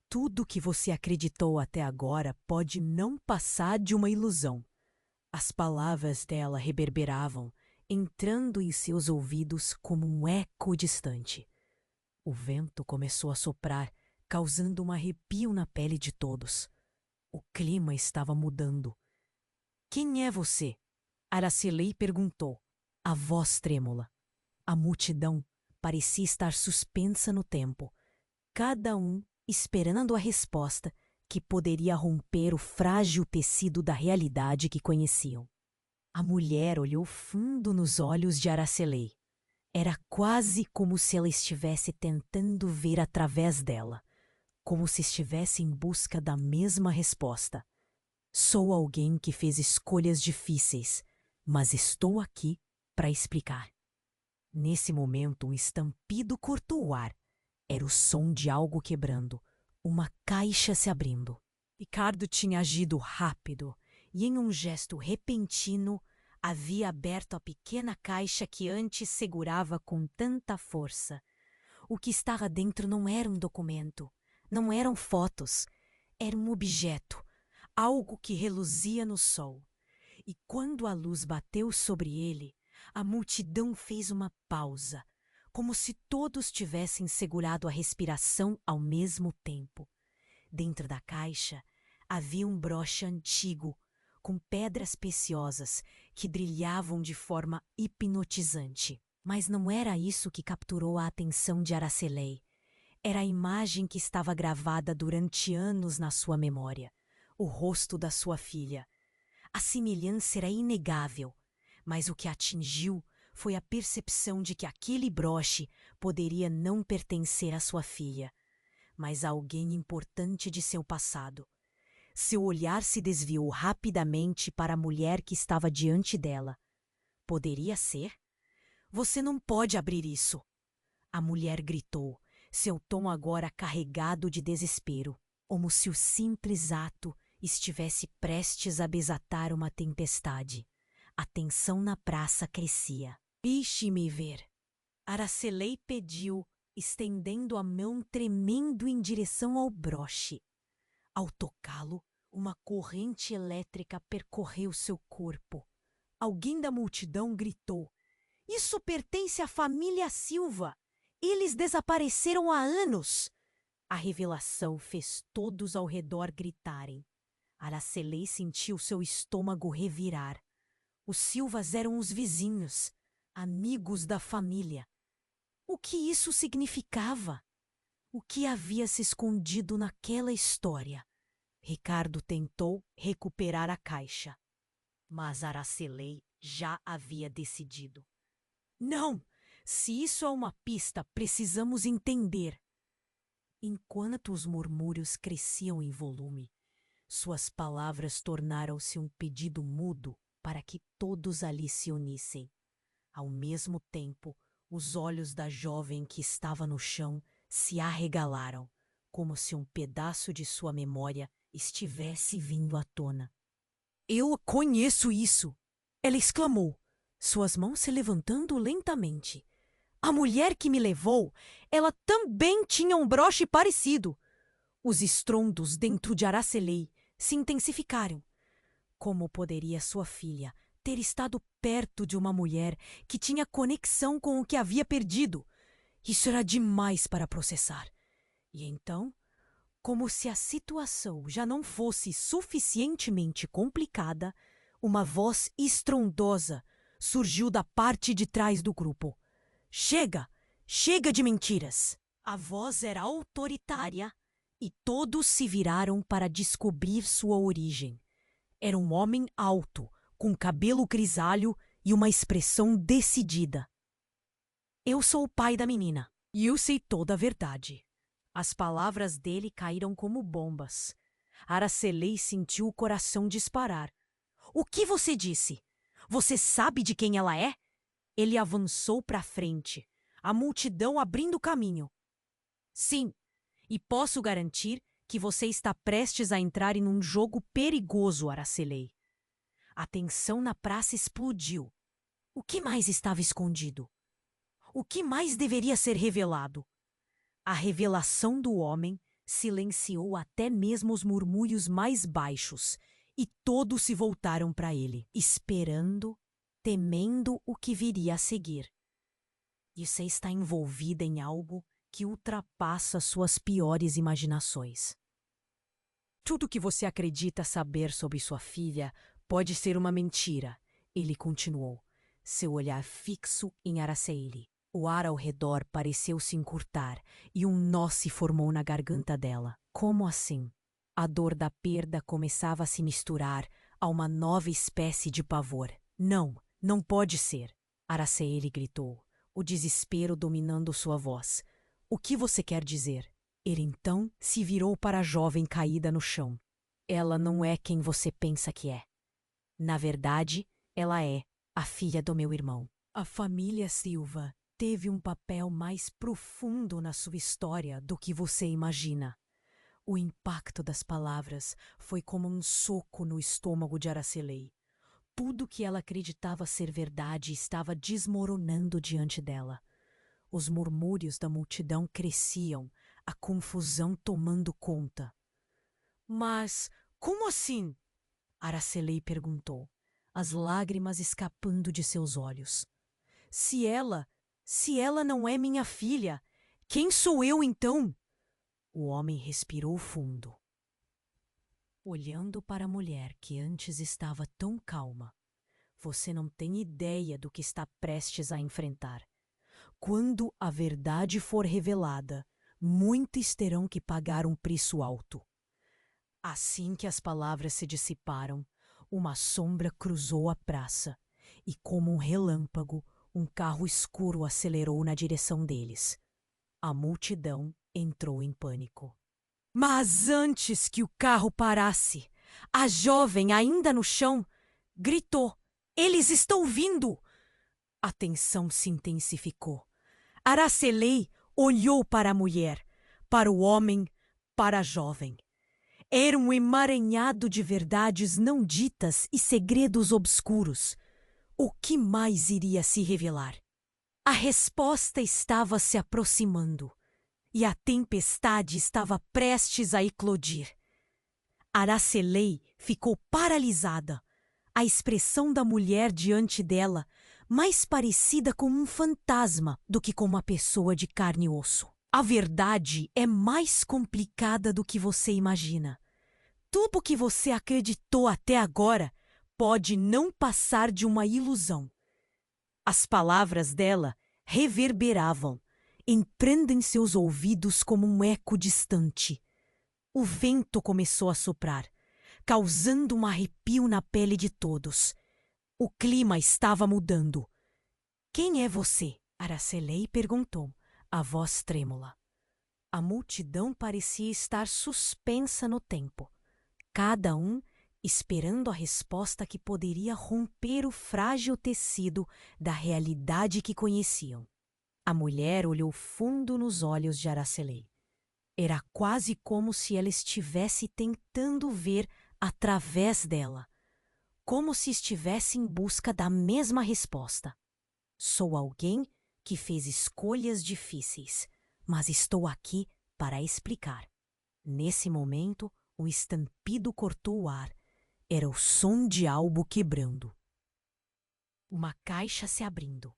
S1: Tudo que você acreditou até agora pode não passar de uma ilusão. As palavras dela reverberavam, entrando em seus ouvidos como um eco distante. O vento começou a soprar, causando um arrepio na pele de todos. O clima estava mudando. "Quem é você?" Aracelei perguntou, a voz trêmula. A multidão parecia estar suspensa no tempo, cada um esperando a resposta que poderia romper o frágil tecido da realidade que conheciam. A mulher olhou fundo nos olhos de Aracelei. Era quase como se ela estivesse tentando ver através dela, como se estivesse em busca da mesma resposta. "Sou alguém que fez escolhas difíceis, mas estou aqui para explicar." Nesse momento, um estampido cortou o ar. Era o som de algo quebrando, uma caixa se abrindo. Ricardo tinha agido rápido e, em um gesto repentino, havia aberto a pequena caixa que antes segurava com tanta força. O que estava dentro não era um documento, não eram fotos, era um objeto, algo que reluzia no sol. E quando a luz bateu sobre ele, a multidão fez uma pausa, como se todos tivessem segurado a respiração ao mesmo tempo. Dentro da caixa havia um broche antigo, com pedras preciosas que brilhavam de forma hipnotizante. Mas não era isso que capturou a atenção de Aracelei. Era a imagem que estava gravada durante anos na sua memória, o rosto da sua filha. A semelhança era inegável, mas o que atingiu foi a percepção de que aquele broche poderia não pertencer à sua filha, mas a alguém importante de seu passado. Seu olhar se desviou rapidamente para a mulher que estava diante dela. Poderia ser? "Você não pode abrir isso!" A mulher gritou, seu tom agora carregado de desespero, como se o simples ato estivesse prestes a desatar uma tempestade. A tensão na praça crescia. "Deixe-me ver." Aracelei pediu, estendendo a mão tremendo em direção ao broche. Ao tocá-lo, uma corrente elétrica percorreu seu corpo. Alguém da multidão gritou: "Isso pertence à família Silva! Eles desapareceram há anos!" A revelação fez todos ao redor gritarem. Aracelei sentiu seu estômago revirar. Os Silvas eram os vizinhos, amigos da família. O que isso significava? O que havia se escondido naquela história? Ricardo tentou recuperar a caixa, mas Aracelei já havia decidido. "Não! Se isso é uma pista, precisamos entender." Enquanto os murmúrios cresciam em volume, suas palavras tornaram-se um pedido mudo para que todos ali se unissem. Ao mesmo tempo, os olhos da jovem que estava no chão se arregalaram, como se um pedaço de sua memória estivesse vindo à tona. "Eu conheço isso!" ela exclamou, suas mãos se levantando lentamente. "A mulher que me levou, ela também tinha um broche parecido." Os estrondos dentro de Aracelei se intensificaram. Como poderia sua filha ter estado perto de uma mulher que tinha conexão com o que havia perdido? Isso era demais para processar. E então, como se a situação já não fosse suficientemente complicada, uma voz estrondosa surgiu da parte de trás do grupo. "Chega! Chega de mentiras!" A voz era autoritária e todos se viraram para descobrir sua origem. Era um homem alto, com cabelo grisalho e uma expressão decidida. "Eu sou o pai da menina e eu sei toda a verdade." As palavras dele caíram como bombas. Aracelei sentiu o coração disparar. "O que você disse? Você sabe de quem ela é?" Ele avançou para frente, a multidão abrindo caminho. "Sim, e posso garantir que você está prestes a entrar em um jogo perigoso, Aracelei." A tensão na praça explodiu. O que mais estava escondido? O que mais deveria ser revelado? A revelação do homem silenciou até mesmo os murmúrios mais baixos, e todos se voltaram para ele, esperando, temendo o que viria a seguir. Você está envolvida em algo que ultrapassa suas piores imaginações. Tudo que você acredita saber sobre sua filha pode ser uma mentira, ele continuou, seu olhar fixo em Araceli. O ar ao redor pareceu se encurtar e um nó se formou na garganta dela. Como assim? A dor da perda começava a se misturar a uma nova espécie de pavor. Não, não pode ser, Araceli gritou, o desespero dominando sua voz. O que você quer dizer? Ele então se virou para a jovem caída no chão. Ela não é quem você pensa que é. Na verdade, ela é a filha do meu irmão. A família Silva teve um papel mais profundo na sua história do que você imagina. O impacto das palavras foi como um soco no estômago de Araceli. Tudo que ela acreditava ser verdade estava desmoronando diante dela. Os murmúrios da multidão cresciam, a confusão tomando conta. Mas como assim? Araceli perguntou, as lágrimas escapando de seus olhos. Se ela não é minha filha, quem sou eu então? O homem respirou fundo. Olhando para a mulher que antes estava tão calma, você não tem ideia do que está prestes a enfrentar. Quando a verdade for revelada, muitos terão que pagar um preço alto. Assim que as palavras se dissiparam, uma sombra cruzou a praça e, como um relâmpago, um carro escuro acelerou na direção deles. A multidão entrou em pânico. Mas antes que o carro parasse, a jovem, ainda no chão, gritou: "Eles estão vindo!" A tensão se intensificou. Araceli olhou para a mulher, para o homem, para a jovem. Era um emaranhado de verdades não ditas e segredos obscuros. O que mais iria se revelar? A resposta estava se aproximando e a tempestade estava prestes a eclodir. Araceli ficou paralisada. A expressão da mulher diante dela mais parecida com um fantasma do que com uma pessoa de carne e osso. A verdade é mais complicada do que você imagina. Tudo que você acreditou até agora pode não passar de uma ilusão. As palavras dela reverberavam, entrando em seus ouvidos como um eco distante. O vento começou a soprar, causando um arrepio na pele de todos. O clima estava mudando. "Quem é você?" Araceli perguntou, a voz trêmula. A multidão parecia estar suspensa no tempo, cada um esperando a resposta que poderia romper o frágil tecido da realidade que conheciam. A mulher olhou fundo nos olhos de Araceli. Era quase como se ela estivesse tentando ver através dela, como se estivesse em busca da mesma resposta. "Sou alguém que fez escolhas difíceis, mas estou aqui para explicar." Nesse momento, um estampido cortou o ar. Era o som de algo quebrando. Uma caixa se abrindo.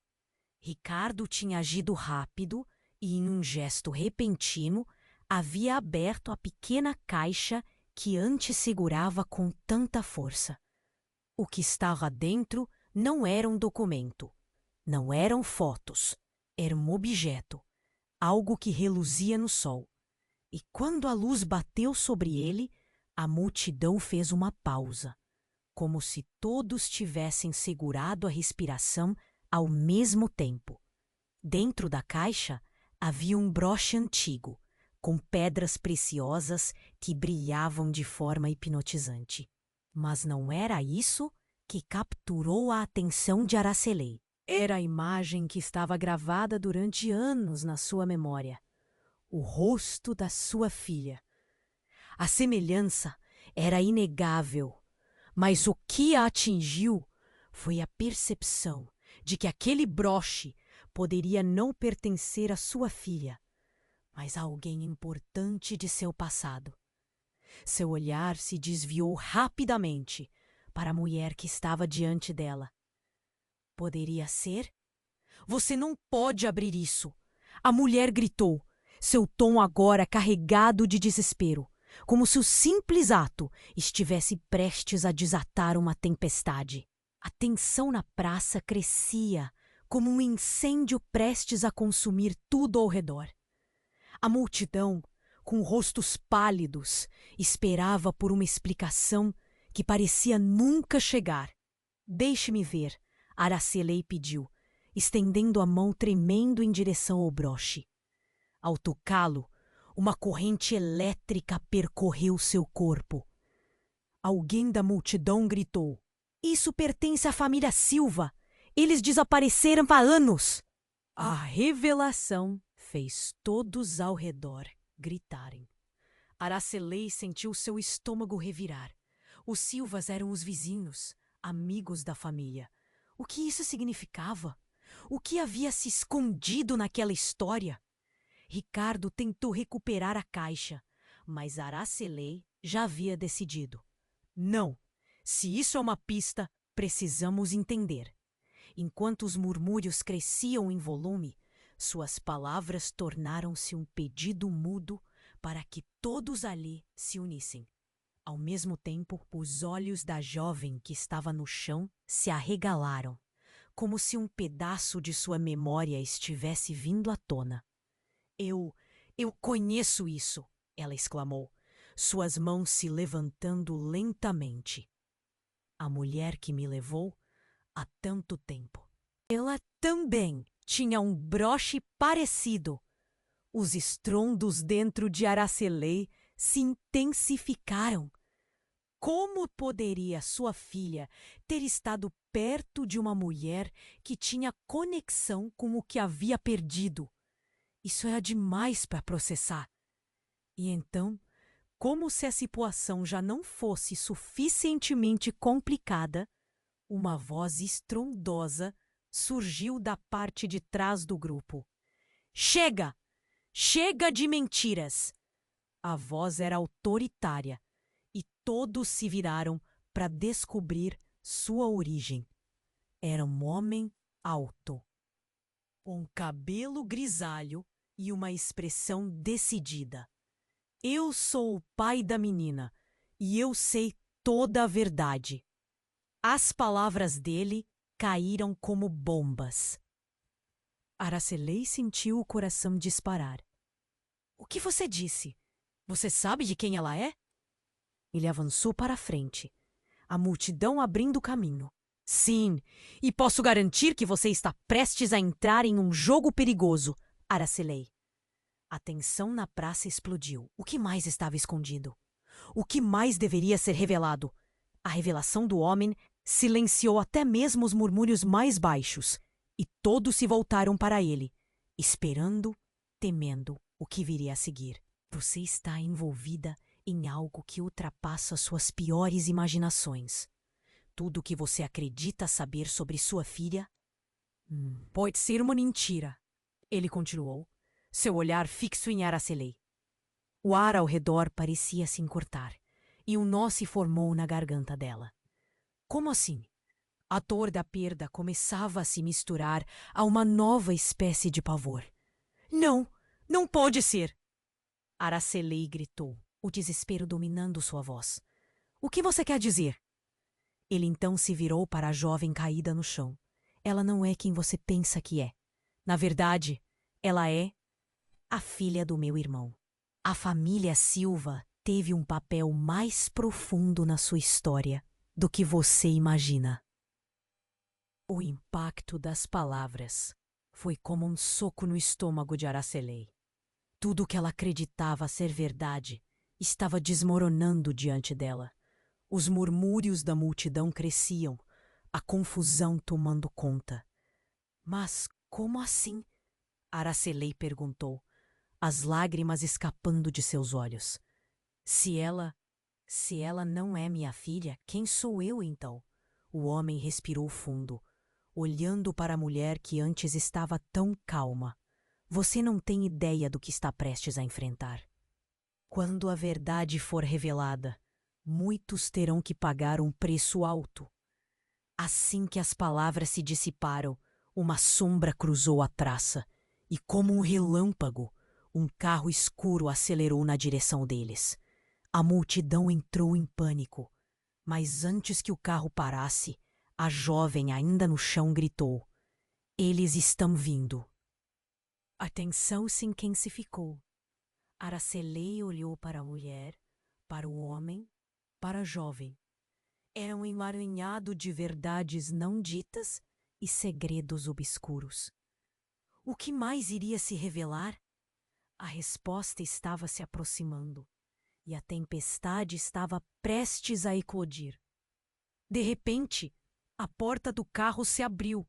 S1: Ricardo tinha agido rápido e, em um gesto repentino, havia aberto a pequena caixa que antes segurava com tanta força. O que estava dentro não era um documento, não eram fotos, era um objeto, algo que reluzia no sol. E quando a luz bateu sobre ele, a multidão fez uma pausa, como se todos tivessem segurado a respiração ao mesmo tempo. Dentro da caixa havia um broche antigo, com pedras preciosas que brilhavam de forma hipnotizante. Mas não era isso que capturou a atenção de Araceli. Era a imagem que estava gravada durante anos na sua memória. O rosto da sua filha. A semelhança era inegável, mas o que a atingiu foi a percepção de que aquele broche poderia não pertencer à sua filha, mas a alguém importante de seu passado. Seu olhar se desviou rapidamente para a mulher que estava diante dela. poderia ser? Você não pode abrir isso. A mulher gritou, seu tom agora carregado de desespero, como se o simples ato estivesse prestes a desatar uma tempestade. A tensão na praça crescia, como um incêndio prestes a consumir tudo ao redor. A multidão, com rostos pálidos, esperava por uma explicação que parecia nunca chegar. Deixe-me ver, Aracelei pediu, estendendo a mão tremendo em direção ao broche. Ao tocá-lo, uma corrente elétrica percorreu seu corpo. Alguém da multidão gritou: "Isso pertence à família Silva! Eles desapareceram há anos!" A revelação fez todos ao redor gritarem. Aracelei sentiu seu estômago revirar. Os Silvas eram os vizinhos, amigos da família. O que isso significava? O que havia se escondido naquela história? Ricardo tentou recuperar a caixa, mas Aracelei já havia decidido. Não, se isso é uma pista, precisamos entender. Enquanto os murmúrios cresciam em volume, suas palavras tornaram-se um pedido mudo para que todos ali se unissem. Ao mesmo tempo, os olhos da jovem que estava no chão se arregalaram, como se um pedaço de sua memória estivesse vindo à tona. Eu conheço isso!" ela exclamou, suas mãos se levantando lentamente. "A mulher que me levou há tanto tempo. Ela também tinha um broche parecido." Os estrondos dentro de Aracelei se intensificaram. Como poderia sua filha ter estado perto de uma mulher que tinha conexão com o que havia perdido? Isso era demais para processar. E então, como se a situação já não fosse suficientemente complicada, uma voz estrondosa surgiu da parte de trás do grupo. "Chega! Chega de mentiras!" A voz era autoritária e todos se viraram para descobrir sua origem. Era um homem alto, com cabelo grisalho e uma expressão decidida. "Eu sou o pai da menina e eu sei toda a verdade." As palavras dele caíram como bombas. Aracelei sentiu o coração disparar. "O que você disse? Você sabe de quem ela é?" Ele avançou para a frente, a multidão abrindo caminho. "Sim, e posso garantir que você está prestes a entrar em um jogo perigoso", Aracelei. A tensão na praça explodiu. O que mais estava escondido? O que mais deveria ser revelado? A revelação do homem silenciou até mesmo os murmúrios mais baixos, e todos se voltaram para ele, esperando, temendo o que viria a seguir. Você está envolvida em algo que ultrapassa suas piores imaginações. Tudo o que você acredita saber sobre sua filha pode ser uma mentira, ele continuou, seu olhar fixo em Aracelei. O ar ao redor parecia se encurtar, e um nó se formou na garganta dela. Como assim? A dor da perda começava a se misturar a uma nova espécie de pavor. "Não, não pode ser!" Aracelei gritou, o desespero dominando sua voz. "O que você quer dizer?" Ele então se virou para a jovem caída no chão. "Ela não é quem você pensa que é. Na verdade, ela é a filha do meu irmão. A família Silva teve um papel mais profundo na sua história do que você imagina." O impacto das palavras foi como um soco no estômago de Aracelei. Tudo o que ela acreditava ser verdade estava desmoronando diante dela. Os murmúrios da multidão cresciam, a confusão tomando conta. "Mas como assim?" Aracelei perguntou, as lágrimas escapando de seus olhos. Se ela não é minha filha, quem sou eu então?" O homem respirou fundo, olhando para a mulher que antes estava tão calma. "Você não tem ideia do que está prestes a enfrentar. Quando a verdade for revelada, muitos terão que pagar um preço alto." Assim que as palavras se dissiparam, uma sombra cruzou a praça, e como um relâmpago, um carro escuro acelerou na direção deles. A multidão entrou em pânico, mas antes que o carro parasse, a jovem ainda no chão gritou: "Eles estão vindo!" A tensão se intensificou. Aracelei olhou para a mulher, para o homem, para a jovem. Era um emaranhado de verdades não ditas e segredos obscuros. O que mais iria se revelar? A resposta estava se aproximando, e a tempestade estava prestes a eclodir. De repente, a porta do carro se abriu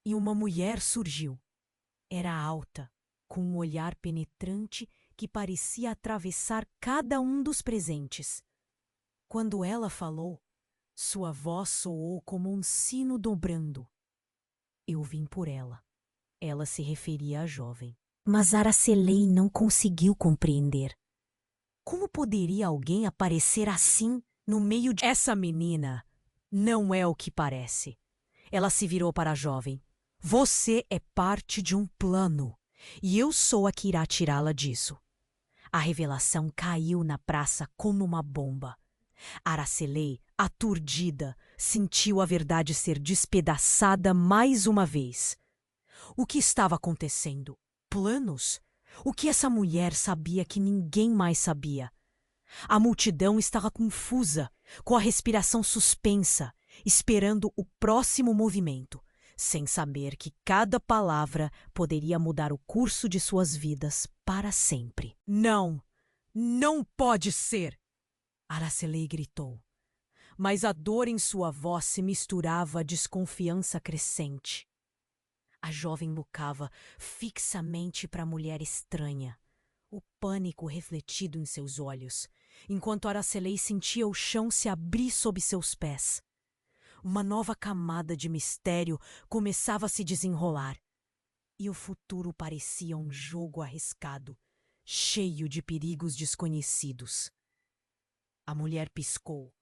S1: e uma mulher surgiu. Era alta, com um olhar penetrante que parecia atravessar cada um dos presentes. Quando ela falou, sua voz soou como um sino dobrando. Eu vim por ela. Ela se referia à jovem. Mas Aracelei não conseguiu compreender. Como poderia alguém aparecer assim no meio de... Essa menina não é o que parece. Ela se virou para a jovem. Você é parte de um plano, e eu sou a que irá tirá-la disso. A revelação caiu na praça como uma bomba. Aracelei, aturdida, sentiu a verdade ser despedaçada mais uma vez. O que estava acontecendo? Planos? O que essa mulher sabia que ninguém mais sabia? A multidão estava confusa, com a respiração suspensa, esperando o próximo movimento, sem saber que cada palavra poderia mudar o curso de suas vidas para sempre. Não! Não pode ser! Aracelei gritou. Mas a dor em sua voz se misturava à desconfiança crescente. A jovem lucava fixamente para a mulher estranha, o pânico refletido em seus olhos, enquanto Aracelei sentia o chão se abrir sob seus pés. Uma nova camada de mistério começava a se desenrolar, e o futuro parecia um jogo arriscado, cheio de perigos desconhecidos. A mulher piscou,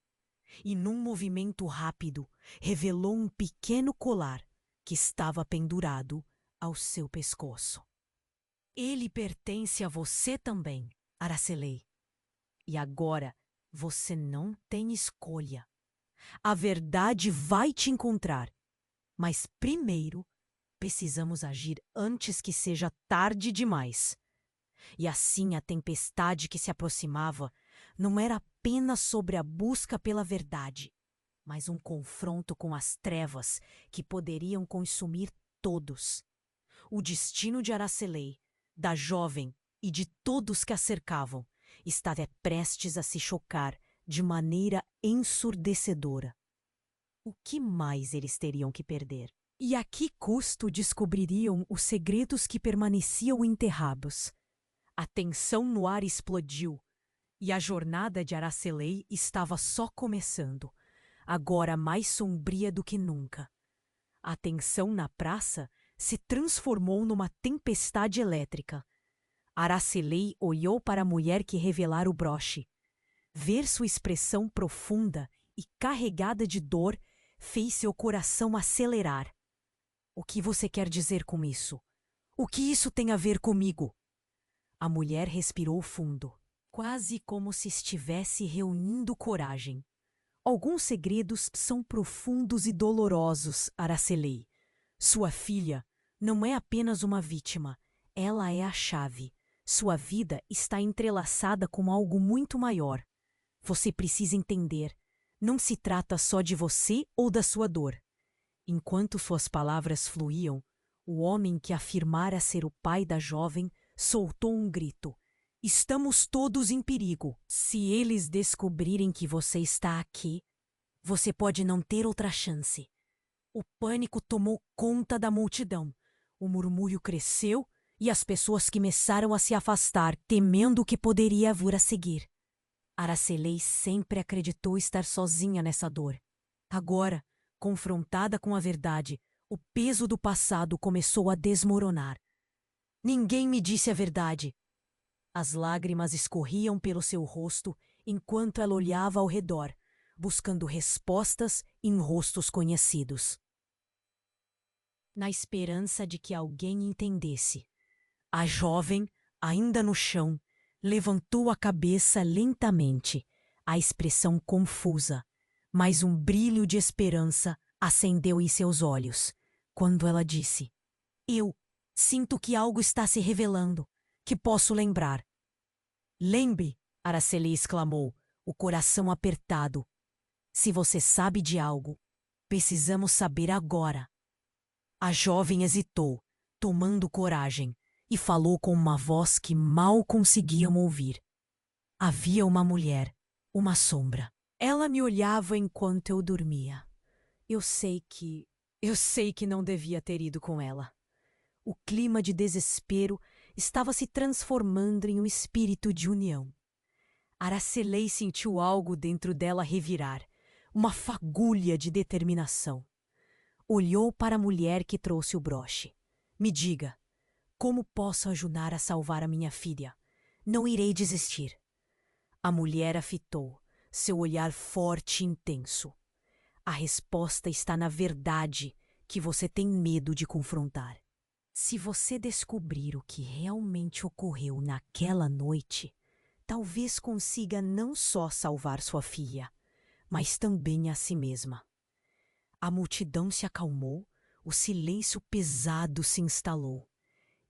S1: e num movimento rápido revelou um pequeno colar que estava pendurado ao seu pescoço. Ele pertence a você também, Aracelei. E agora você não tem escolha. A verdade vai te encontrar, mas primeiro precisamos agir antes que seja tarde demais. E assim a tempestade que se aproximava não era apenas sobre a busca pela verdade, mas um confronto com as trevas que poderiam consumir todos. O destino de Aracelei, da jovem e de todos que a cercavam, estava prestes a se chocar de maneira ensurdecedora. O que mais eles teriam que perder? E a que custo descobririam os segredos que permaneciam enterrados? A tensão no ar explodiu, e a jornada de Aracelei estava só começando, agora mais sombria do que nunca. A tensão na praça se transformou numa tempestade elétrica. Aracelei olhou para a mulher que revelara o broche. Ver sua expressão profunda e carregada de dor fez seu coração acelerar. O que você quer dizer com isso? O que isso tem a ver comigo? A mulher respirou fundo, quase como se estivesse reunindo coragem. Alguns segredos são profundos e dolorosos, Aracelei. Sua filha não é apenas uma vítima, ela é a chave. Sua vida está entrelaçada com algo muito maior. Você precisa entender. Não se trata só de você ou da sua dor. Enquanto suas palavras fluíam, o homem que afirmara ser o pai da jovem soltou um grito. Estamos todos em perigo. Se eles descobrirem que você está aqui, você pode não ter outra chance. O pânico tomou conta da multidão. O murmúrio cresceu e as pessoas começaram a se afastar, temendo o que poderia vir a seguir. Aracelei sempre acreditou estar sozinha nessa dor. Agora, confrontada com a verdade, o peso do passado começou a desmoronar. Ninguém me disse a verdade. As lágrimas escorriam pelo seu rosto enquanto ela olhava ao redor, buscando respostas em rostos conhecidos. Na esperança de que alguém entendesse, a jovem, ainda no chão, levantou a cabeça lentamente, a expressão confusa, mas um brilho de esperança acendeu em seus olhos, quando ela disse: Eu sinto que algo está se revelando, que posso lembrar. Lembre, Araceli exclamou, o coração apertado. Se você sabe de algo, precisamos saber agora. A jovem hesitou, tomando coragem, e falou com uma voz que mal conseguiam ouvir. Havia uma mulher, uma sombra. Ela me olhava enquanto eu dormia. Eu sei que não devia ter ido com ela. O clima de desespero estava se transformando em um espírito de união. Araceli sentiu algo dentro dela revirar, uma fagulha de determinação. Olhou para a mulher que trouxe o broche. Me diga, como posso ajudar a salvar a minha filha? Não irei desistir. A mulher a fitou, seu olhar forte e intenso. A resposta está na verdade que você tem medo de confrontar. Se você descobrir o que realmente ocorreu naquela noite, talvez consiga não só salvar sua filha, mas também a si mesma. A multidão se acalmou, o silêncio pesado se instalou,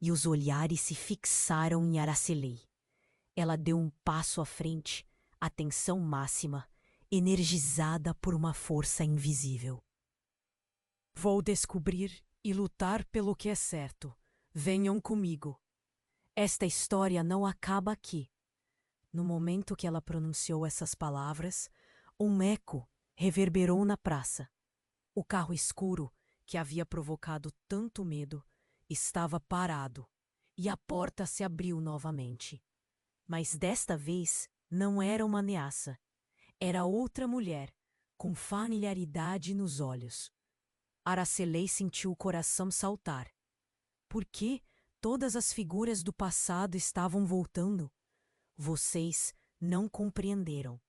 S1: e os olhares se fixaram em Araceli. Ela deu um passo à frente, atenção máxima, energizada por uma força invisível. Vou descobrir e lutar pelo que é certo. Venham comigo. Esta história não acaba aqui. No momento que ela pronunciou essas palavras, um eco reverberou na praça. O carro escuro, que havia provocado tanto medo, estava parado, e a porta se abriu novamente. Mas desta vez não era uma ameaça. Era outra mulher, com familiaridade nos olhos. Araceli sentiu o coração saltar. Por que todas as figuras do passado estavam voltando? Vocês não compreenderam,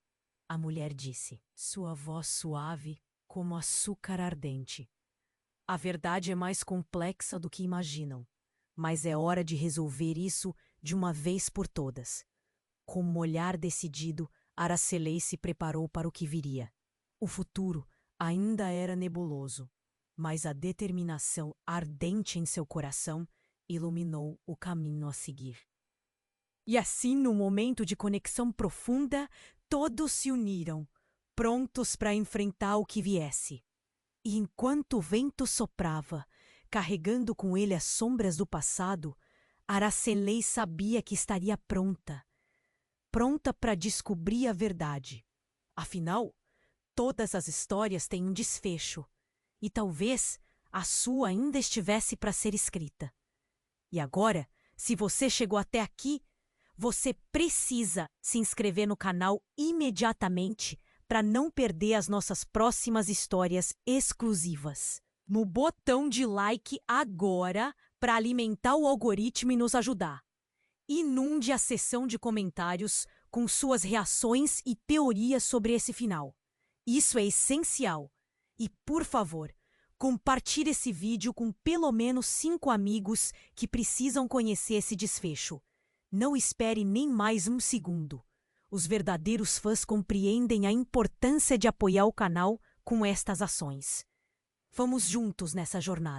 S1: a mulher disse, sua voz suave como açúcar ardente. A verdade é mais complexa do que imaginam, mas é hora de resolver isso de uma vez por todas. Com um olhar decidido, Araceli se preparou para o que viria. O futuro ainda era nebuloso, mas a determinação ardente em seu coração iluminou o caminho a seguir. E assim, num momento de conexão profunda, todos se uniram, prontos para enfrentar o que viesse. E enquanto o vento soprava, carregando com ele as sombras do passado, Araceli sabia que estaria pronta para descobrir a verdade. Afinal, todas as histórias têm um desfecho, e talvez a sua ainda estivesse para ser escrita. E agora, se você chegou até aqui, você precisa se inscrever no canal imediatamente para não perder as nossas próximas histórias exclusivas. No botão de like agora para alimentar o algoritmo e nos ajudar. Inunde a seção de comentários com suas reações e teorias sobre esse final. Isso é essencial. E, por favor, compartilhe esse vídeo com pelo menos 5 amigos que precisam conhecer esse desfecho. Não espere nem mais um segundo. Os verdadeiros fãs compreendem a importância de apoiar o canal com estas ações. Vamos juntos nessa jornada.